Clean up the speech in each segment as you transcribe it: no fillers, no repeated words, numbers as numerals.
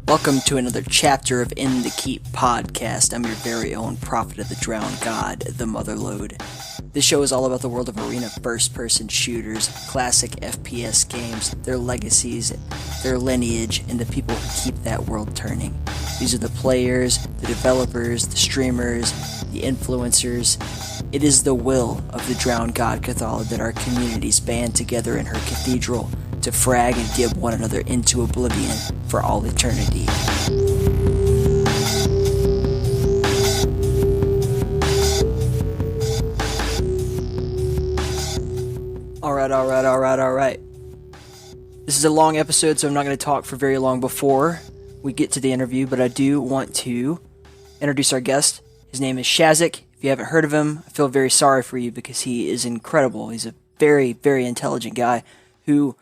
Welcome to another chapter of In the Keep podcast. I'm your very own prophet of the drowned god, the Motherlode. This show is all about the world of arena first-person shooters, classic FPS games, their legacies, their lineage, and the people who keep that world turning. These are the players, the developers, the streamers, the influencers. It is the will of the drowned god Cathal that our communities band together in her cathedral to frag and give one another into oblivion for all eternity. Alright. This is a long episode, so I'm not going to talk for very long before we get to the interview, but I do want to introduce our guest. His name is Shazzik. If you haven't heard of him, I feel very sorry for you because he is incredible. He's a very, very intelligent guy who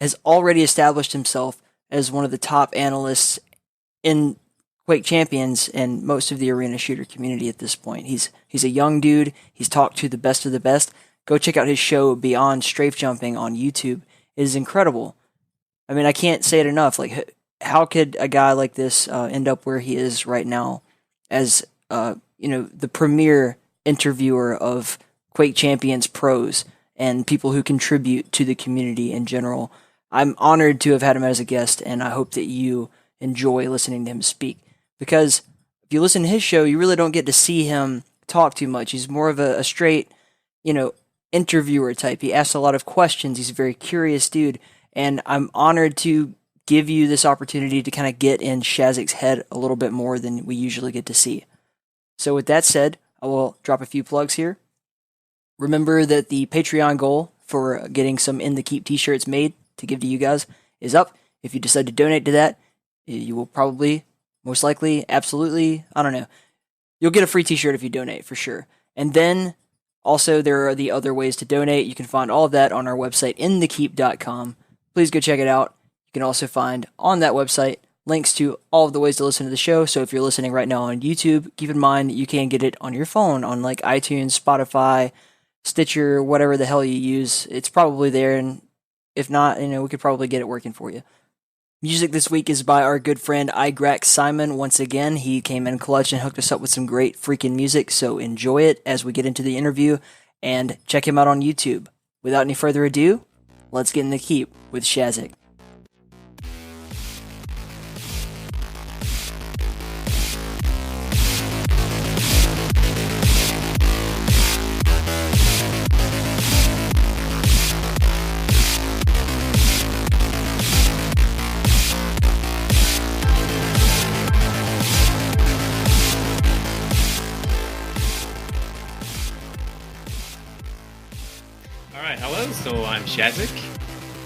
has already established himself as one of the top analysts in Quake Champions and most of the arena shooter community at this point. He's a young dude. He's talked to the best of the best. Go check out his show, Beyond Strafe Jumping, on YouTube. It is incredible. I mean, I can't say it enough. Like, how could a guy like this end up where he is right now as, the premier interviewer of Quake Champions Pros and people who contribute to the community in general? I'm honored to have had him as a guest, and I hope that you enjoy listening to him speak. Because if you listen to his show, you really don't get to see him talk too much. He's more of a straight, interviewer type. He asks a lot of questions. He's a very curious dude, and I'm honored to give you this opportunity to kind of get in Shazzik's head a little bit more than we usually get to see. So with that said, I will drop a few plugs here. Remember that the Patreon goal for getting some In the Keep t-shirts made to give to you guys is up. If you decide to donate to that, you will probably, most likely, absolutely, I don't know. You'll get a free t-shirt if you donate, for sure. And then, also, there are the other ways to donate. You can find all of that on our website, inthekeep.com. Please go check it out. You can also find on that website links to all of the ways to listen to the show. So if you're listening right now on YouTube, keep in mind that you can get it on your phone on like iTunes, Spotify, Stitcher, whatever the hell you use. It's probably there, and if not, we could probably get it working for you. Music this week is by our good friend iGrax Simon. Once again, he came in clutch and hooked us up with some great freaking music, so enjoy it as we get into the interview, and check him out on YouTube. Without any further ado, let's get in the keep with Shazzik. So I'm Shazzik.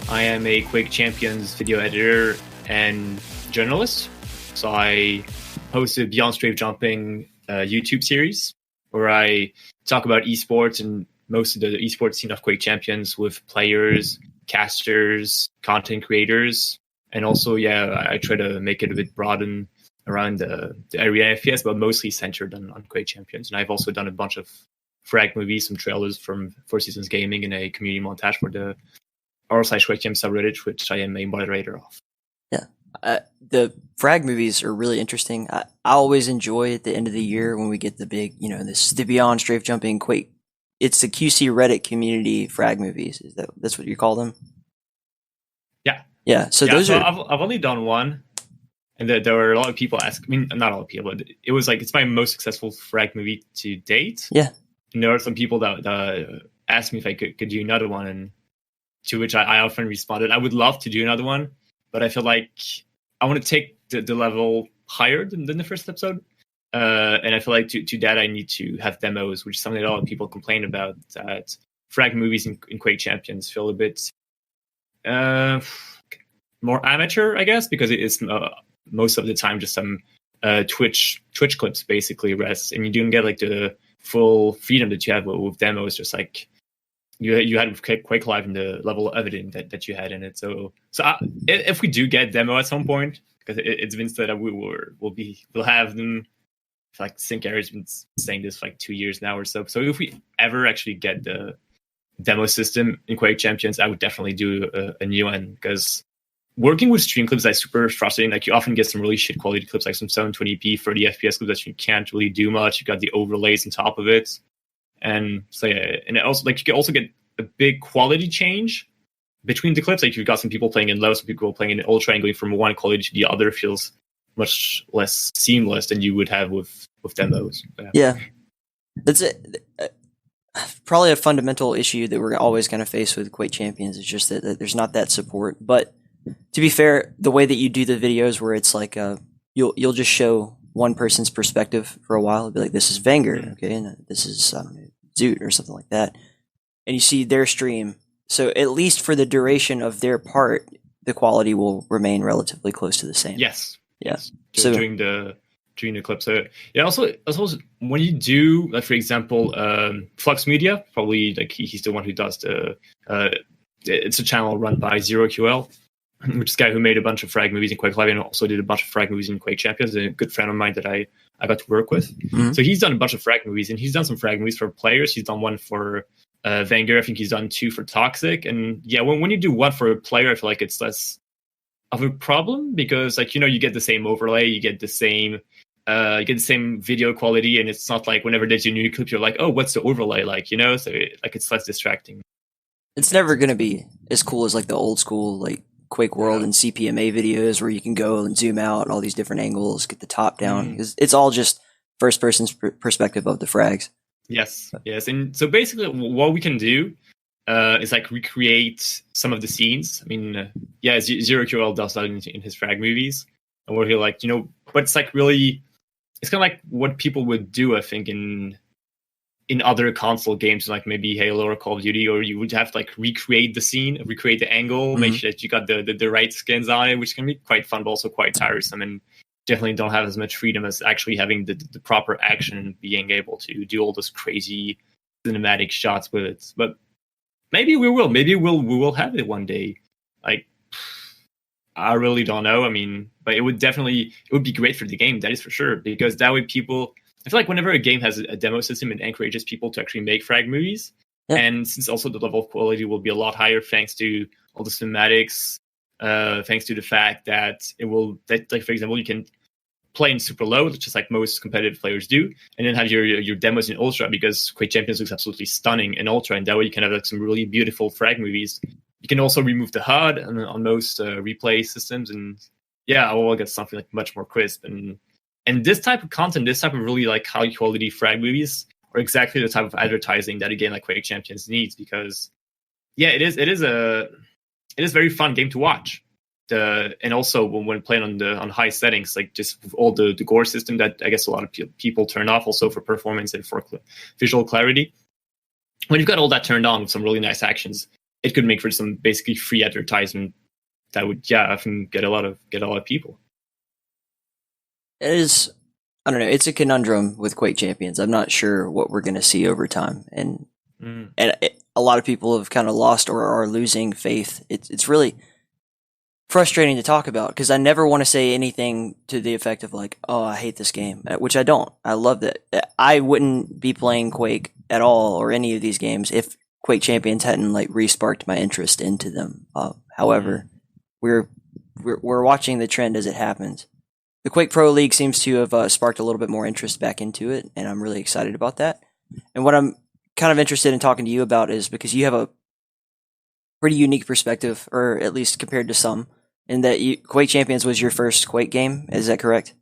I am a Quake Champions video editor and journalist. So I host a Beyond Strafe Jumping YouTube series where I talk about esports and most of the esports scene of Quake Champions with players, casters, content creators, and also, I try to make it a bit broad and around the area FPS, but mostly centered on Quake Champions. And I've also done a bunch of Frag movies, some trailers from Four Seasons Gaming, and a community montage for the r/Quake Champions Subreddit, which I am a moderator of. Yeah, the Frag movies are really interesting. I always enjoy at the end of the year when we get the big, the Beyond Strafe Jumping Quake. It's the QC Reddit community Frag movies. That's what you call them? Yeah. So those are. I've only done one, and there were a lot of people ask. I mean, not a lot of people, but it was like it's my most successful Frag movie to date. Yeah. And there are some people that asked me if I could do another one, and to which I often responded, I would love to do another one, but I feel like I want to take the level higher than the first episode. And I feel like to that I need to have demos, which is something that a lot of people complain about, that Frag movies in Quake Champions feel a bit more amateur, I guess, because it is most of the time just some Twitch clips, basically, and you don't get like the full freedom that you have with demos, just like you had with Quake Live and the level of evidence that you had in it. So if we do get demo at some point, because it's been said that we'll have them. Like Sincar's been saying this for like 2 years now or so. So if we ever actually get the demo system in Quake Champions, I would definitely do a new one, because working with stream clips is super frustrating. Like you often get some really shit quality clips, like some 720p 30 FPS clips that you can't really do much. You got the overlays on top of it, and so yeah, and it also like you can also get a big quality change between the clips. Like you've got some people playing in low, some people playing in ultra, and going from one quality to the other feels much less seamless than you would have with demos. Yeah, that's it. Probably a fundamental issue that we're always going to face with Quake Champions is just that there's not that support. But to be fair, the way that you do the videos where it's like you'll just show one person's perspective for a while. It'll be like, this is Vanguard, okay, and this is Zoot or something like that, and you see their stream. So at least for the duration of their part, the quality will remain relatively close to the same. Yes. Yeah. So during the clip. So yeah, also when you do, like for example, Flux Media, probably like he's the one who does the it's a channel run by ZeroQL, which is a guy who made a bunch of Frag movies in Quake Live and also did a bunch of Frag movies in Quake Champions. A good friend of mine that I got to work with. Mm-hmm. So he's done a bunch of Frag movies, and he's done some Frag movies for players. He's done one for Vanguard. I think he's done 2 for Toxic. And yeah, when you do one for a player, I feel like it's less of a problem because like, you know, you get the same overlay, you get the same video quality, and it's not like whenever there's a new clip, you're like, oh, what's the overlay like, you know? So it's less distracting. It's never going to be as cool as like the old school, like Quake World and CPMA videos where you can go and zoom out all these different angles, get the top down. Because it's all just first person's perspective of the frags. Yes. And so basically what we can do is like recreate some of the scenes. I mean, ZeroQL does that in his Frag movies, and where he'll like, you know, but it's like really, it's kind of like what people would do, I think, in other console games, like maybe Halo or Call of Duty, or you would have to like recreate the scene, recreate the angle, make sure that you got the right skins on it, which can be quite fun, but also quite tiresome, and definitely don't have as much freedom as actually having the proper action and being able to do all those crazy cinematic shots with it. But maybe we will. Maybe we will have it one day. Like, I really don't know. I mean, but it would be great for the game. That is for sure, because that way people. I feel like whenever a game has a demo system, it encourages people to actually make Frag movies, and since also the level of quality will be a lot higher thanks to all the cinematics, thanks to the fact that like for example, you can play in super low, just like most competitive players do, and then have your demos in ultra, because Quake Champions looks absolutely stunning in ultra, and that way you can have like some really beautiful Frag movies. You can also remove the HUD on most replay systems, and yeah, we'll get something like much more crisp. And this type of content, this type of really like high quality Frag movies, are exactly the type of advertising that a game like Quake Champions needs, because yeah, it is a very fun game to watch. And also when playing on high settings, like just with all the gore system that I guess a lot of people turn off, also for performance and for visual clarity. When you've got all that turned on with some really nice actions, it could make for some basically free advertisement that would, I think, get a lot of people. It is, I don't know, it's a conundrum with Quake Champions. I'm not sure what we're going to see over time, and a lot of people have kind of lost or are losing faith. It's really frustrating to talk about, because I never want to say anything to the effect of like, oh, I hate this game, which I don't. I love that. I wouldn't be playing Quake at all or any of these games if Quake Champions hadn't like re-sparked my interest into them. However, we're watching the trend as it happens. The Quake Pro League seems to have sparked a little bit more interest back into it, and I'm really excited about that. And what I'm kind of interested in talking to you about is because you have a pretty unique perspective, or at least compared to some, in that Quake Champions was your first Quake game. Is that correct?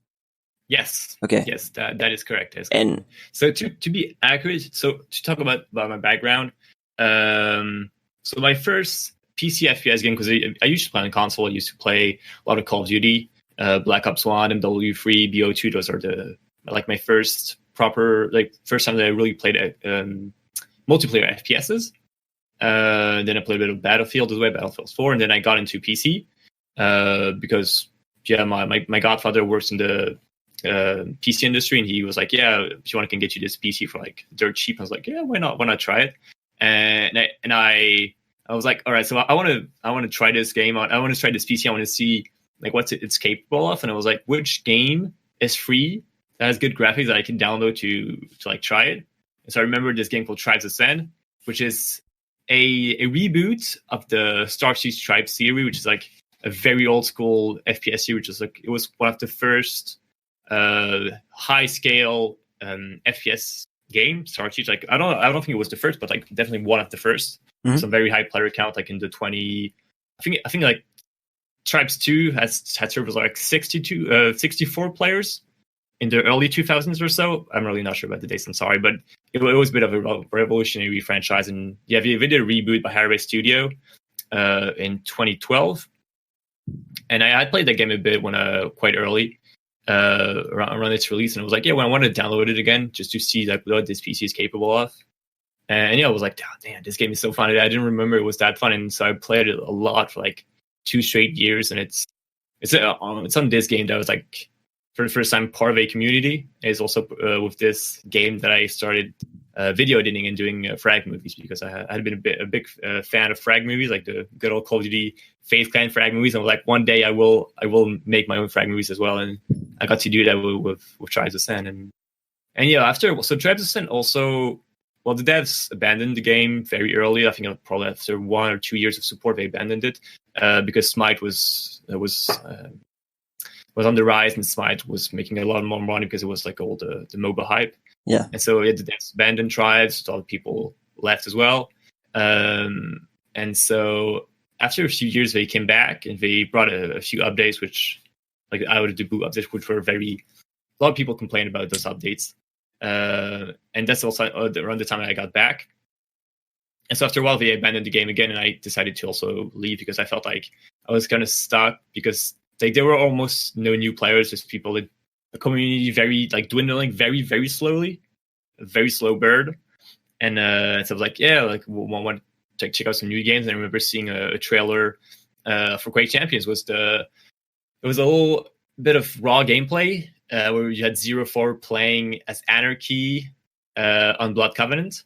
Yes. Okay. Yes, that is correct. And so to be accurate, so to talk about my background, so my first PC FPS game, because I used to play on console, I used to play a lot of Call of Duty, Black Ops 1, MW3, BO2. Those are my first time that I really played multiplayer FPSs. Then I played a bit of Battlefield as well, Battlefield 4, and then I got into PC because my godfather works in the PC industry, and he was like, yeah, if you want, I can get you this PC for like dirt cheap. I was like, yeah, why not try it? And I was like, all right, so I want to try this game. I want to try this PC. I want to see like what it's capable of. And I was like, which game is free that has good graphics that I can download to like try it? And so I remember this game called Tribes Ascend, which is a reboot of the Star Sea Stripes series, which is like a very old school FPS series, which is it was one of the first high scale FPS games. Started I don't think it was the first, but definitely one of the first. Mm-hmm. Some very high player count, in the 20. I think Tribes 2 had servers 64 players in the early 2000s or so. I'm really not sure about the dates. I'm sorry, but it was a bit of a revolutionary franchise. And yeah, we did a reboot by Hardware Studio in 2012. And I played that game a bit quite early around its release. And I was when I wanted to download it again, just to see what this PC is capable of. And I was oh, damn, this game is so fun. I didn't remember it was that fun. And so I played it a lot for 2 straight years. And it's on this game that was for the first time part of a community. It's also with this game that I started video editing and doing Frag movies, because I had been a big fan of Frag movies, the good old Call of Duty Faith Clan Frag movies. And I was one day I will make my own Frag movies as well. And I got to do that with Tribes Ascend. And yeah, Tribes Ascend also, well, the devs abandoned the game very early. I think probably after 1 or 2 years of support, they abandoned it because Smite was on the rise, and Smite was making a lot more money because it was all the MOBA hype. Yeah. And so the devs abandoned Tribes. A lot of people left as well. And so after a few years, they came back and they brought a few updates, which out of the boot updates, which were a lot of people complained about those updates. And that's also around the time I got back. And so after a while, they abandoned the game again, and I decided to also leave because I felt I was kind of stuck, because there were almost no new players, just people the community very dwindling very, very slowly, a very slow bird. And so I was want to check out some new games. And I remember seeing a trailer for Quake Champions. It was a little bit of raw gameplay where you had 04 playing as Anarchy on Blood Covenant.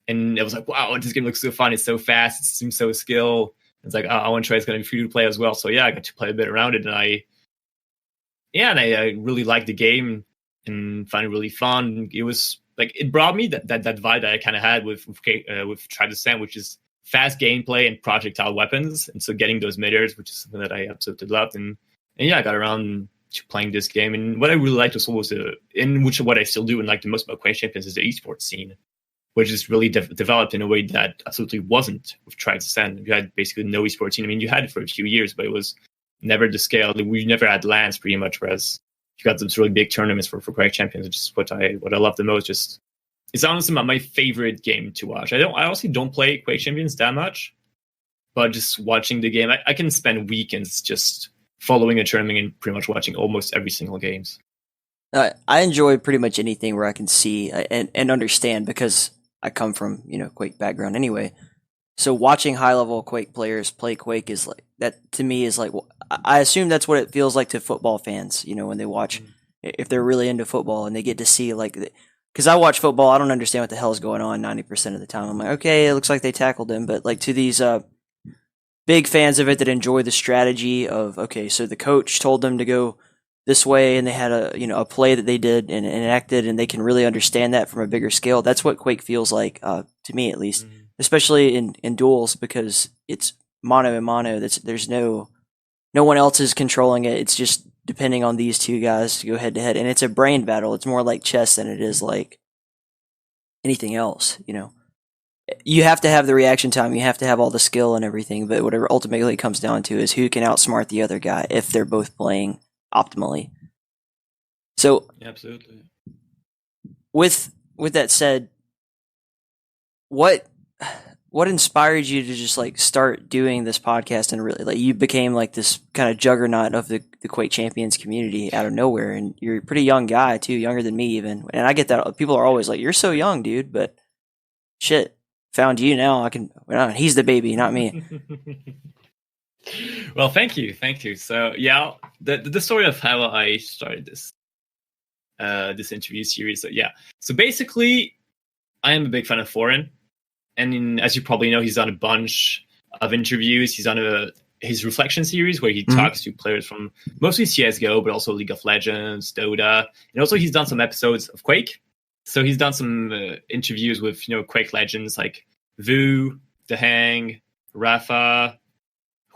And it was wow, this game looks so fun. It's so fast. It seems so skilled. It's I want to try. It's going to be free to play as well. So yeah, I got to play a bit around it, and I really liked the game and found it really fun. It was it brought me that vibe that I kind of had with Tribes Ascend, which is fast gameplay and projectile weapons. And so getting those mid-airs, which is something that I absolutely loved. And yeah, I got around to playing this game. And what I really liked was what I still do and like the most about Quake Champions is the esports scene, which is really developed in a way that absolutely wasn't with Tribes Ascend. You had basically no esports scene. I mean, you had it for a few years, but it was never the scale. We never had LANs pretty much, whereas you got those really big tournaments for Quake Champions, which is what I love the most. Just it's honestly my favorite game to watch. I honestly don't play Quake Champions that much, but just watching the game, I can spend weekends just following a tournament and pretty much watching almost every single games. I enjoy pretty much anything where I can see and understand, because I come from, Quake background anyway. So watching high level Quake players play Quake is that to me is I assume that's what it feels like to football fans, when they watch, if they're really into football and they get to see because I watch football, I don't understand what the hell is going on 90% of the time. I'm okay, it looks like they tackled him, but to these big fans of it that enjoy the strategy of, okay, so the coach told them to go this way, and they had a play that they did and enacted, and they can really understand that from a bigger scale. That's what Quake feels like, to me at least, especially in duels, because it's mano a mano. There's no one else is controlling it. It's just depending on these two guys to go head to head, and it's a brain battle. It's more like chess than it is like anything else. You have to have the reaction time. You have to have all the skill and everything, but whatever ultimately comes down to is who can outsmart the other guy if they're both playing optimally. So absolutely. With that said, what inspired you to just start doing this podcast, and really you became this kind of juggernaut of the Quake Champions community out of nowhere? And you're a pretty young guy too, younger than me even. And I get that people are always you're so young, dude, but shit, found you now. He's the baby, not me. Well, thank you. So yeah, the story of how I started this interview series. So basically, I am a big fan of Foreign, and as you probably know, he's done a bunch of interviews. He's on his Reflection series where he talks to players from mostly CS:GO, but also League of Legends, Dota, and also he's done some episodes of Quake. So he's done some interviews with Quake legends like Vu, The Hang, Rafa,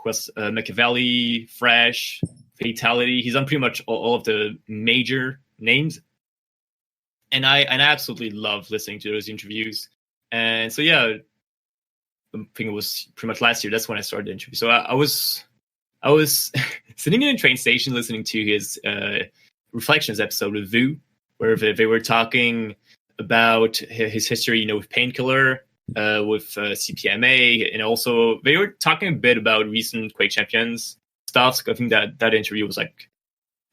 was Machiavelli, Fresh, Fatality. He's on pretty much all of the major names, and I absolutely love listening to those interviews. And so yeah, I think it was pretty much last year. That's when I started the interview. So I was sitting in a train station listening to his Reflections episode with Vu, where they were talking about his history, with Painkiller, with CPMA, and also they were talking a bit about recent Quake Champions stuff. I think that interview was like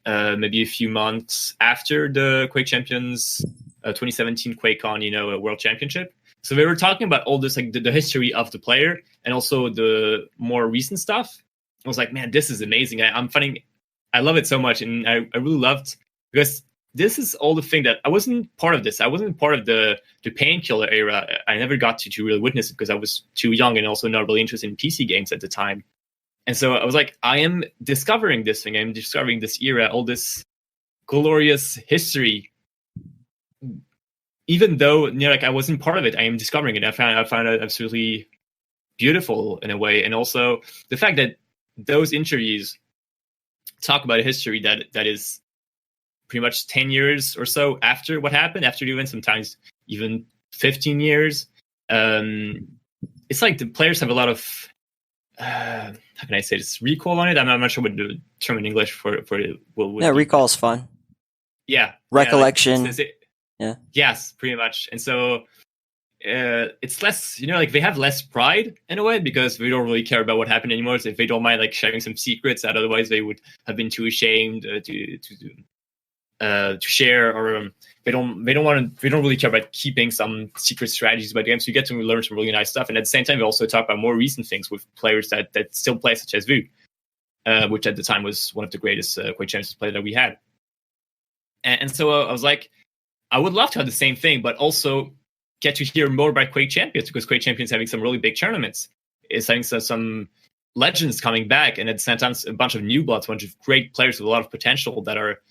maybe a few months after the Quake Champions 2017 QuakeCon, World Championship. So they were talking about all this, like the history of the player and also the more recent stuff. I was like, man, this is amazing. I love it so much, and I really loved, because this is all the thing that I wasn't part of this. I wasn't part of the Painkiller era. I never got to really witness it because I was too young and also not really interested in PC games at the time. And so I was like, I am discovering this thing. I'm discovering this era, all this glorious history. Even though I wasn't part of it, I am discovering it. I found it absolutely beautiful in a way, and also the fact that those interviews talk about a history that is pretty much 10 years or so after what happened, after the event, sometimes even 15 years. It's like the players have a lot of how can I say this, recall on it. I'm not sure what the term in English for it would Yeah, be. recall is fun. Yeah, recollection. Yeah. Yes, pretty much. And so it's less, they have less pride in a way, because they don't really care about what happened anymore. So if they don't mind sharing some secrets that otherwise they would have been too ashamed to share, or they don't really care about keeping some secret strategies about games. So you get to learn some really nice stuff. And at the same time, we also talk about more recent things with players that still play, such as Vu, which at the time was one of the greatest Quake Champions players that we had. And so I was like, I would love to have the same thing, but also get to hear more about Quake Champions, because Quake Champions having some really big tournaments, is having some legends coming back, and at the same time a bunch of new bloods, a bunch of great players with a lot of potential that are,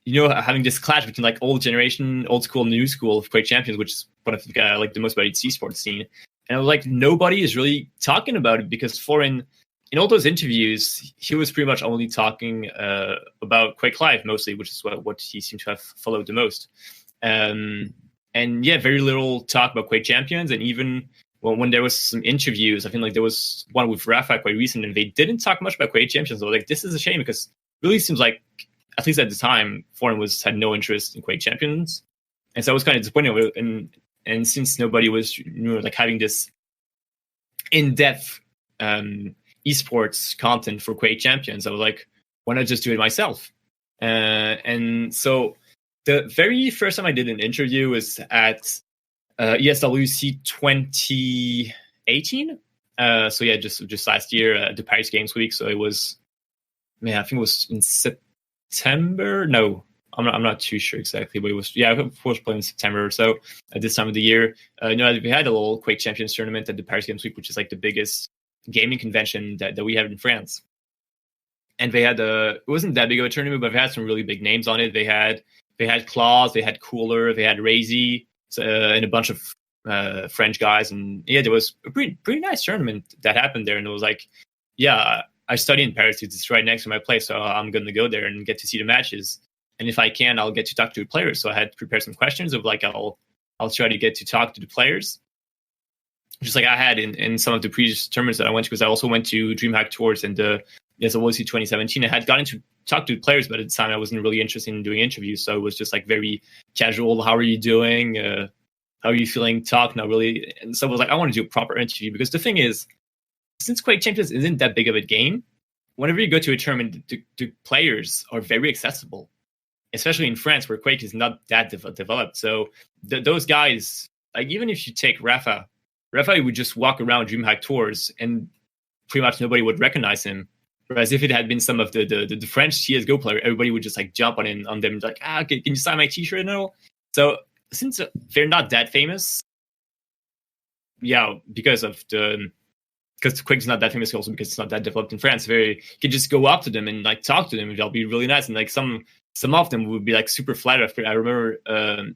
having this clash between old generation, old school, new school of Quake Champions, which is one of the the most valued esports scene. And I was like, nobody is really talking about it, because in all those interviews, he was pretty much only talking about Quake Live mostly, which is what he seemed to have followed the most. And yeah, very little talk about Quake Champions. And even when there was some interviews, I think there was one with Rafa quite recent, and they didn't talk much about Quake Champions. So this is a shame, because it really seems like, at least at the time, Foreign had no interest in Quake Champions. And so I was kind of disappointed. And since nobody was having this in-depth esports content for Quake Champions, I was like, why not just do it myself? And so the very first time I did an interview was at ESWC 2018. So yeah, just last year at the Paris Games Week. So it was, I think it was in September. No, I'm not too sure exactly, but it was, yeah, it was playing in September or so at this time of the year. We had a little Quake Champions tournament at the Paris Games Week, which is the biggest gaming convention that we have in France. And they had it wasn't that big of a tournament, but they had some really big names on it. They had Claus, they had Cooler, they had Razy, and a bunch of French guys. And yeah, there was a pretty nice tournament that happened there. And it was I study in Paris. It's right next to my place, so I'm going to go there and get to see the matches. And if I can, I'll get to talk to the players. So I had to prepare some questions of I'll try to get to talk to the players, just like I had in some of the previous tournaments that I went to, because I also went to DreamHack Tours and the WC 2017. I had gotten to talk to the players, but at the time I wasn't really interested in doing interviews. So it was just very casual. How are you doing? How are you feeling? Talk, not really. And so I was I want to do a proper interview, because the thing is, since Quake Champions isn't that big of a game, whenever you go to a tournament, the players are very accessible, especially in France, where Quake is not that developed. So those guys, even if you take Rafa would just walk around DreamHack Tours and pretty much nobody would recognize him. Whereas if it had been some of the French CSGO player, everybody would just jump on them, can you sign my t-shirt and all? So since they're not that famous, yeah, because Quake's not that famous, also because it's not that developed in France, you can just go up to them and talk to them, and they'll be really nice. And some of them would be super flattered. I remember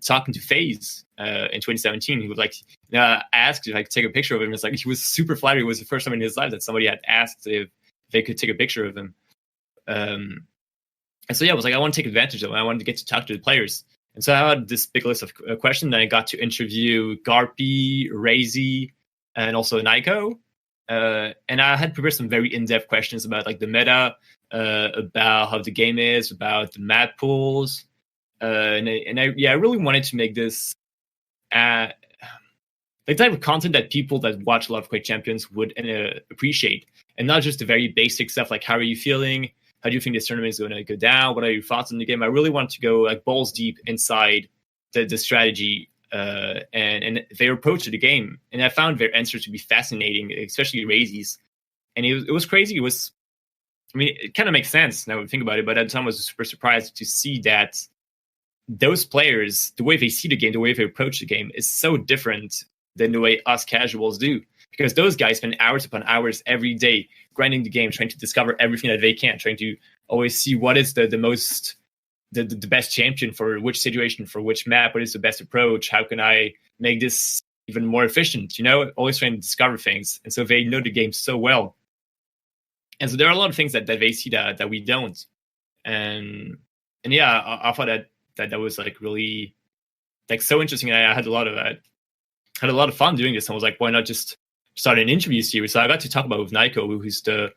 talking to FaZe in 2017. He would ask if I could take a picture of him. It's he was super flattered. It was the first time in his life that somebody had asked if they could take a picture of him. And so yeah, I was like, I want to take advantage of it. I wanted to get to talk to the players. And so I had this big list of questions. And I got to interview Garpy, Razy, and also Naiko. And I had prepared some very in-depth questions about like the meta, about how the game is, about the map pools. I really wanted to make this the type of content that people that watch a lot of Quake Champions would appreciate. And not just the very basic stuff like, how are you feeling? How do you think this tournament is going to go down? What are your thoughts on the game? I really want to go like balls deep inside the strategy and their approach to the game. And I found their answers to be fascinating, especially Razy's. And it was crazy. It kind of makes sense now we think about it, but at the time I was super surprised to see that those players, the way they see the game, the way they approach the game is so different than the way us casuals do. Because those guys spend hours upon hours every day grinding the game, trying to discover everything that they can, trying to always see what is the best champion for which situation, for which map, what is the best approach, how can I make this even more efficient, always trying to discover things. And so they know the game so well. And so there are a lot of things that they see that we don't. And yeah, I thought that was like really like so interesting. And I had a lot of fun doing this. And I was like, why not just start an interview series? So I got to talk about with Naiko, who's the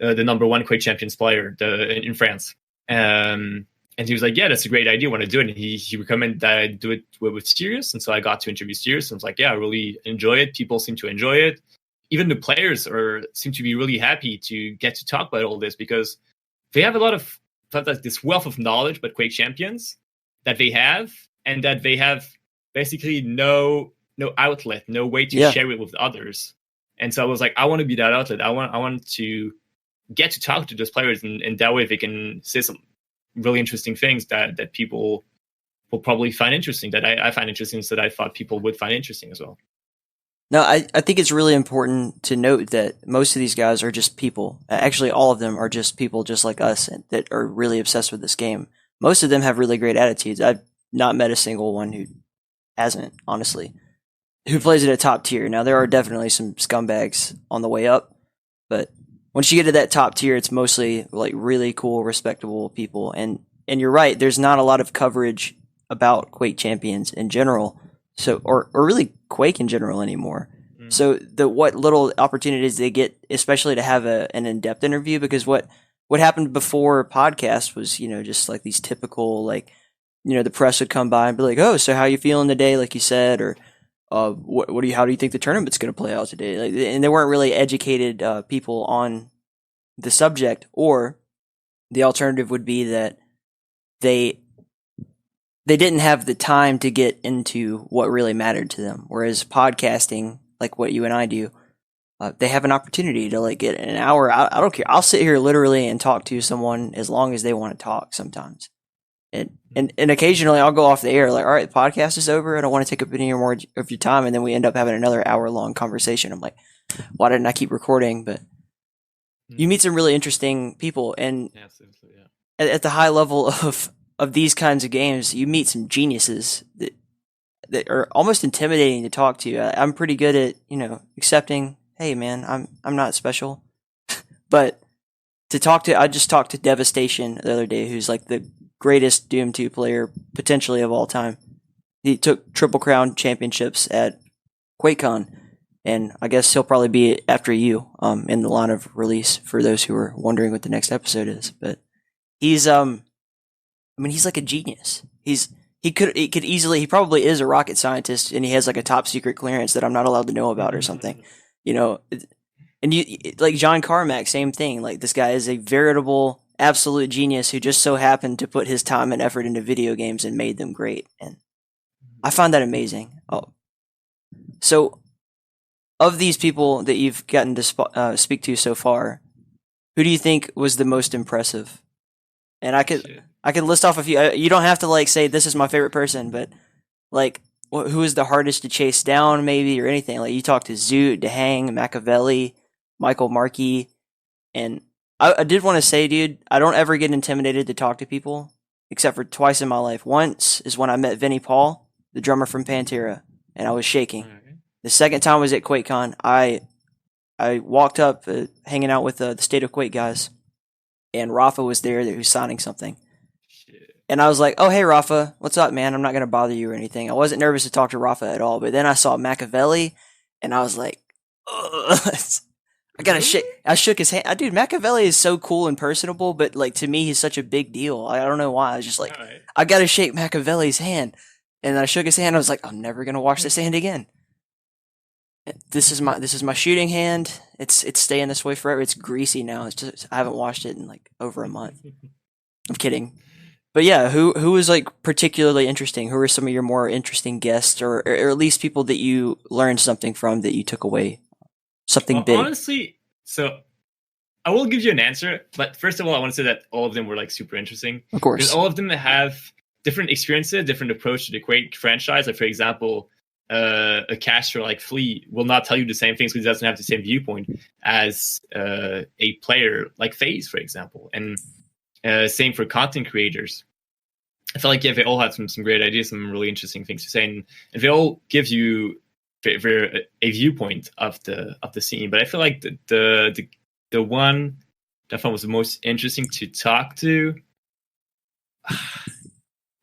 number one Quake Champions player in France. And he was like, yeah, that's a great idea. I want to do it. And he recommended that I do it with Sirius. And so I got to interview Sirius. And I was like, yeah, I really enjoy it. People seem to enjoy it. Even the players seem to be really happy to get to talk about all this, because they have a lot of this wealth of knowledge about Quake Champions that they have, and that they have basically no outlet, no way to share it with others. And so I was like, I want to be that outlet. I want to get to talk to those players, and that way they can say some really interesting things that people will probably find interesting, that I find interesting, so that I thought people would find interesting as well. No, I think it's really important to note that most of these guys are just people. Actually, all of them are just people just like us that are really obsessed with this game. Most of them have really great attitudes. I've not met a single one who hasn't, honestly, who plays at a top tier. Now, there are definitely some scumbags on the way up, but once you get to that top tier, it's mostly like really cool, respectable people. And you're right, there's not a lot of coverage about Quake Champions in general. So, or really Quake in general anymore. Mm. So what little opportunities they get, especially to have an in-depth interview, because what happened before podcast was, just like these typical, like, the press would come by and be like, oh, so how you feeling today? Like you said, or, how do you think the tournament's going to play out today? Like, and they weren't really educated, people on the subject, or the alternative would be that they didn't have the time to get into what really mattered to them. Whereas podcasting, like what you and I do, they have an opportunity to like get an hour. I don't care. I'll sit here literally and talk to someone as long as they want to talk sometimes. And occasionally I'll go off the air like, all right, the podcast is over. I don't want to take up any more of your time. And then we end up having another hour-long conversation. I'm like, why didn't I keep recording? But you meet some really interesting people. And at the high level of these kinds of games, you meet some geniuses that are almost intimidating to talk to. I'm pretty good at, accepting, hey man, I'm not special. But I just talked to Devastation the other day, who's like the greatest Doom 2 player potentially of all time. He took Triple Crown championships at QuakeCon, and I guess he'll probably be after you in the line of release, for those who are wondering what the next episode is. But he's he's like a genius. He probably is a rocket scientist, and he has like a top secret clearance that I'm not allowed to know about or something, and you like John Carmack, same thing. Like, this guy is a veritable absolute genius who just so happened to put his time and effort into video games and made them great. And I find that amazing. Oh, so of these people that you've gotten to speak to so far, who do you think was the most impressive? And I could list off a few. You don't have to like say this is my favorite person, but like who is the hardest to chase down, maybe, or anything. Like, you talked to Zoot, DeHang, Machiavelli, Michael Markie, and I did want to say, dude, I don't ever get intimidated to talk to people, except for twice in my life. Once is when I met Vinnie Paul, the drummer from Pantera, and I was shaking. The second time was at QuakeCon. I I walked up, hanging out with the State of Quake guys, and Rafa was there who was signing something. Shit. And I was like, "Oh, hey, Rafa, what's up, man? I'm not gonna bother you or anything." I wasn't nervous to talk to Rafa at all, but then I saw Machiavelli, and I was like, ugh. I gotta shake. I shook his hand. Dude, Machiavelli is so cool and personable, but like to me, he's such a big deal. I don't know why. I was just like, Alright. I gotta shake Machiavelli's hand, and I shook his hand. I was like, I'm never gonna wash this hand again. This is my shooting hand. It's staying this way forever. It's greasy now. It's just I haven't washed it in like over a month. I'm kidding. But yeah, who was like particularly interesting? Who are some of your more interesting guests, or at least people that you learned something from that you took away? Something big. Honestly, so I will give you an answer, but first of all, I want to say that all of them were like super interesting. Of course. Because all of them have different experiences, different approach to the Quake franchise. Like for example, a caster like Flea will not tell you the same things because he doesn't have the same viewpoint as a player like FaZe, for example. And same for content creators. I feel like they all had some great ideas, some really interesting things to say, and they all give you a viewpoint of the scene. But I feel like the one that I found was the most interesting to talk to.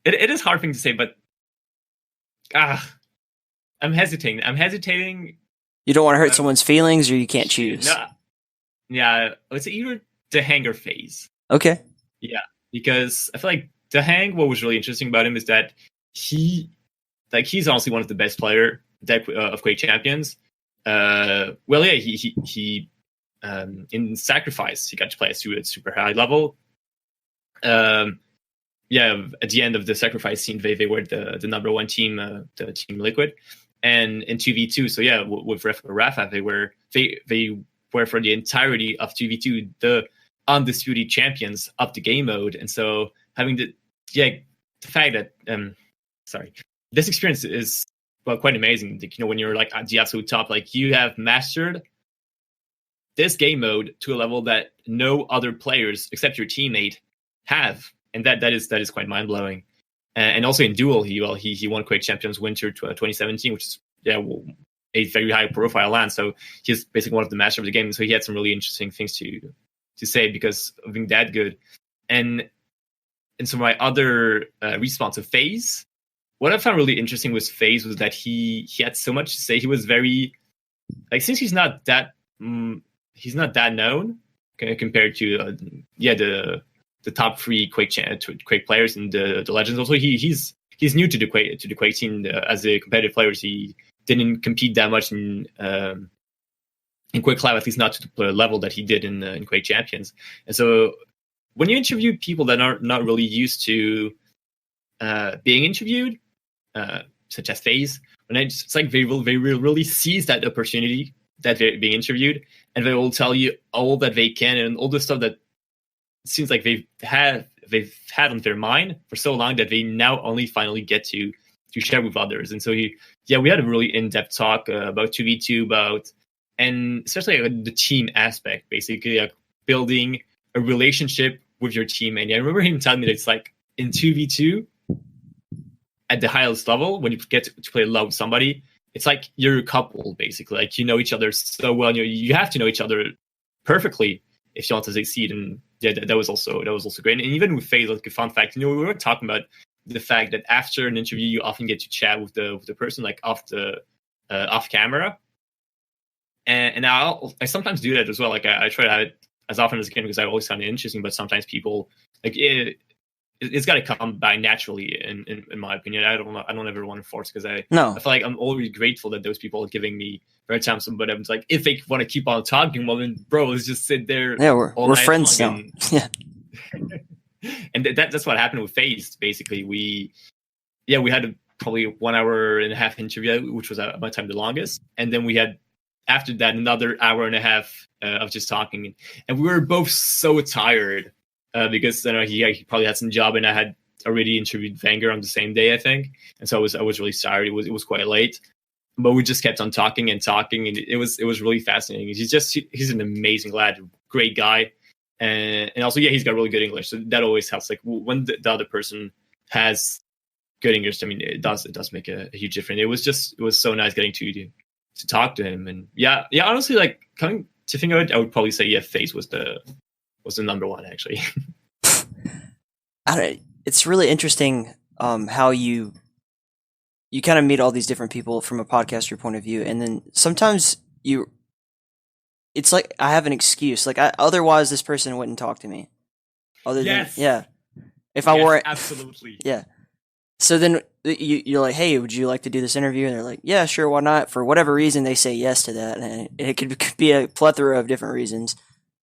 It is a hard thing to say, but I'm hesitating. You don't want to hurt someone's feelings, or you can't choose. No, yeah, let's say either the Hang or FaZe. Okay. Yeah, because I feel like the Hang, what was really interesting about him is that he's honestly one of the best player of Quake Champions. Well, yeah, he in Sacrifice he got to play at super high level. Yeah, at the end of the Sacrifice scene, they were the number one team, the Team Liquid, and in 2v2. So yeah, with Rafa, they were for the entirety of 2v2 the undisputed champions of the game mode. And so having the fact that this experience is quite amazing. Like, when you're like at the absolute top, like you have mastered this game mode to a level that no other players except your teammate have, and that is quite mind blowing. And also in duel, he won Quake Champions Winter 2017, which is a very high profile LAN. So he's basically one of the masters of the game. So he had some really interesting things to say because of being that good. And so my other response of FaZe, what I found really interesting with FaZe was that he had so much to say. He was very like, since he's not that known compared to the top three Quake players and the legends. Also, he's new to the Quake team as a competitive player. He didn't compete that much in Quake Live, at least not to the level that he did in Quake Champions. And so when you interview people that are not really used to being interviewed, such as FaZe, it's like they will really seize that opportunity that they're being interviewed, and they will tell you all that they can and all the stuff that it seems like they've had on their mind for so long that they now only finally get to share with others. And so we had a really in-depth talk about 2v2, and especially the team aspect, basically like building a relationship with your team. And I remember him telling me that it's like in 2v2 at the highest level, when you get to play love with somebody, it's like you're a couple, basically. Like you know each other so well. You have to know each other perfectly if you want to succeed. And yeah, that was also great. And even with FaZe, like a fun fact, we were talking about the fact that after an interview, you often get to chat with the person like off camera. And I sometimes do that as well. Like I try to have it as often as I can because I always find it interesting. But sometimes people like it's got to come by naturally. In my opinion, I don't ever want to force because I feel like I'm always grateful that those people are giving me very time. But it's like if they want to keep on talking, well then, bro, let's just sit there. Yeah, we're friends now. Yeah. And that's what happened with FaZe. Basically, we had probably 1 hour and a half interview, which was at my time the longest, and then we had after that another hour and a half of just talking, and we were both so tired because he probably had some job, and I had already interviewed Vanger on the same day, I think, and so I was really tired. It was quite late, but we just kept on talking, and it was really fascinating. He's an amazing lad, great guy. And also, he's got really good English, so that always helps. Like when the other person has good English, I mean, it does make a huge difference. It was so nice getting to talk to him. And yeah, honestly, like coming to think of it, I would probably say FaZe was the number one actually. It's really interesting how you kind of meet all these different people from a podcaster point of view, and then sometimes it's like I have an excuse. Like otherwise, this person wouldn't talk to me. If I weren't absolutely. Yeah. So then you're like, hey, would you like to do this interview? And they're like, yeah, sure, why not? For whatever reason, they say yes to that, and it could be a plethora of different reasons.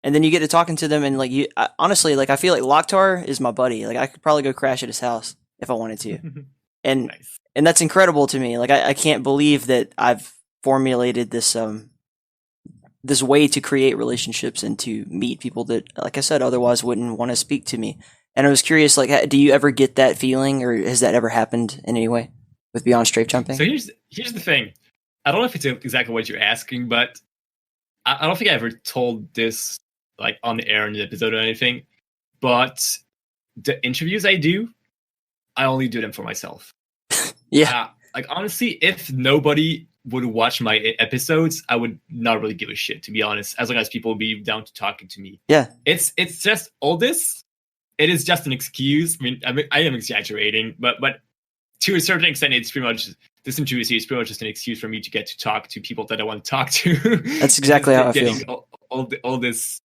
And then you get to talking to them, and like honestly, like I feel like Locktar is my buddy. Like I could probably go crash at his house if I wanted to, and Nice. And that's incredible to me. Like I can't believe that I've formulated this this way to create relationships and to meet people that, like I said, otherwise wouldn't want to speak to me. And I was curious, like, do you ever get that feeling, or has that ever happened in any way with Beyond Strafe Jumping? So here's the thing. I don't know if it's exactly what you're asking, but I don't think I ever told this like on the air in the episode or anything. But the interviews I do, I only do them for myself. Yeah. Like honestly, if nobody would watch my episodes, I would not really give a shit, to be honest, as long as people would be down to talking to me. Yeah. It's just all this. It is just an excuse. I mean, I am exaggerating, but to a certain extent, it's pretty much this interview is pretty much just an excuse for me to get to talk to people that I want to talk to. That's exactly how I feel. All this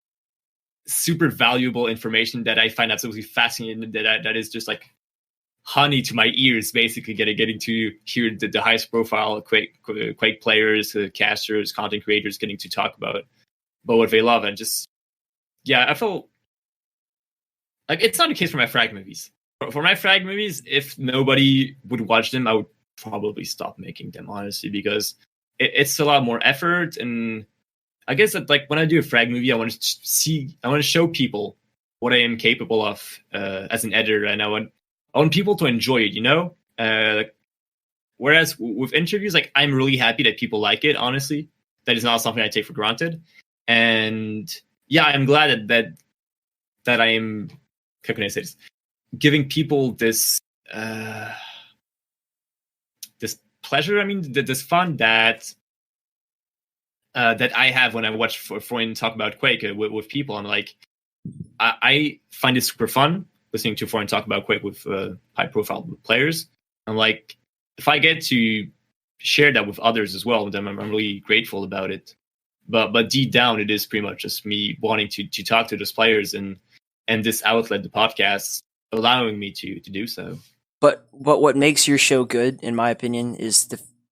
super valuable information that I find absolutely fascinating. That is just like honey to my ears, basically getting to hear the highest profile Quake players, casters, content creators getting to talk about what they love. And just, I felt like it's not the case for my Frag movies. For my Frag movies, if nobody would watch them, I would probably stop making them, honestly, because it's a lot more effort. And I guess that, like, when I do a Frag movie, I want to show people what I am capable of as an editor, and I want people to enjoy it, you know? Whereas with interviews, like, I'm really happy that people like it, honestly. That is not something I take for granted. And I'm glad that I am, how can I say this? Giving people this this pleasure. I mean, this fun that I have when I watch Foreign talk about Quake with people. And like, I find it super fun listening to Foreign talk about Quake with high-profile players. And like, if I get to share that with others as well, then I'm really grateful about it. But deep down, it is pretty much just me wanting to talk to those players and this outlet, the podcast, allowing me to do so. But what makes your show good, in my opinion, is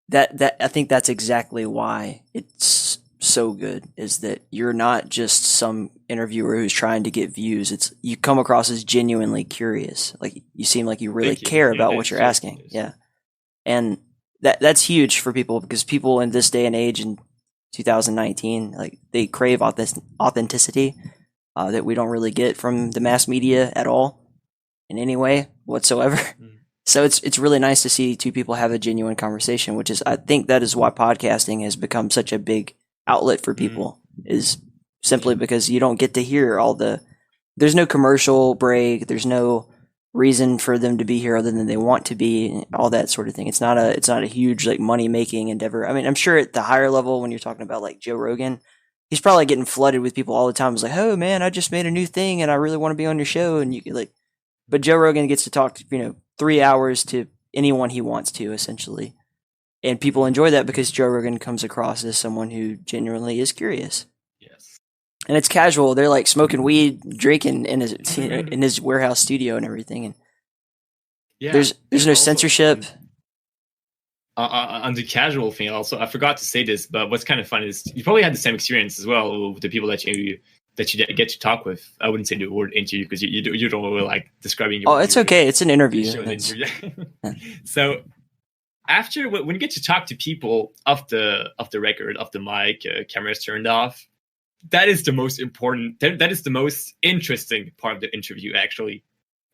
that I think that's exactly why it's so good, is that you're not just some interviewer who's trying to get views. It's you come across as genuinely curious. Like, you seem like you really care about what you're asking. Yeah. And that's huge for people, because people in this day and age in 2019, like, they crave authenticity that we don't really get from the mass media at all in any way whatsoever. So it's really nice to see two people have a genuine conversation, which is, I think that is why podcasting has become such a big outlet for people, is simply because you don't get to hear there's no commercial break. There's no reason for them to be here other than they want to be, all that sort of thing. It's not a huge, like, money making endeavor. I mean, I'm sure at the higher level, when you're talking about like Joe Rogan, he's probably getting flooded with people all the time. It's like, oh man, I just made a new thing and I really want to be on your show. And you can, like, but Joe Rogan gets to talk, 3 hours to anyone he wants to, essentially. And people enjoy that because Joe Rogan comes across as someone who genuinely is curious. Yes. And it's casual. They're like smoking weed, drinking in his warehouse studio and everything. And there's no censorship. On the casual thing, also, I forgot to say this, but what's kind of fun is you probably had the same experience as well with the people that you get to talk with. I wouldn't say the word interview, because you don't really like describing your. Oh, it's okay. It's an interview. So after, when you get to talk to people off the record, off the mic, cameras turned off, that is the most important. That is the most interesting part of the interview, actually.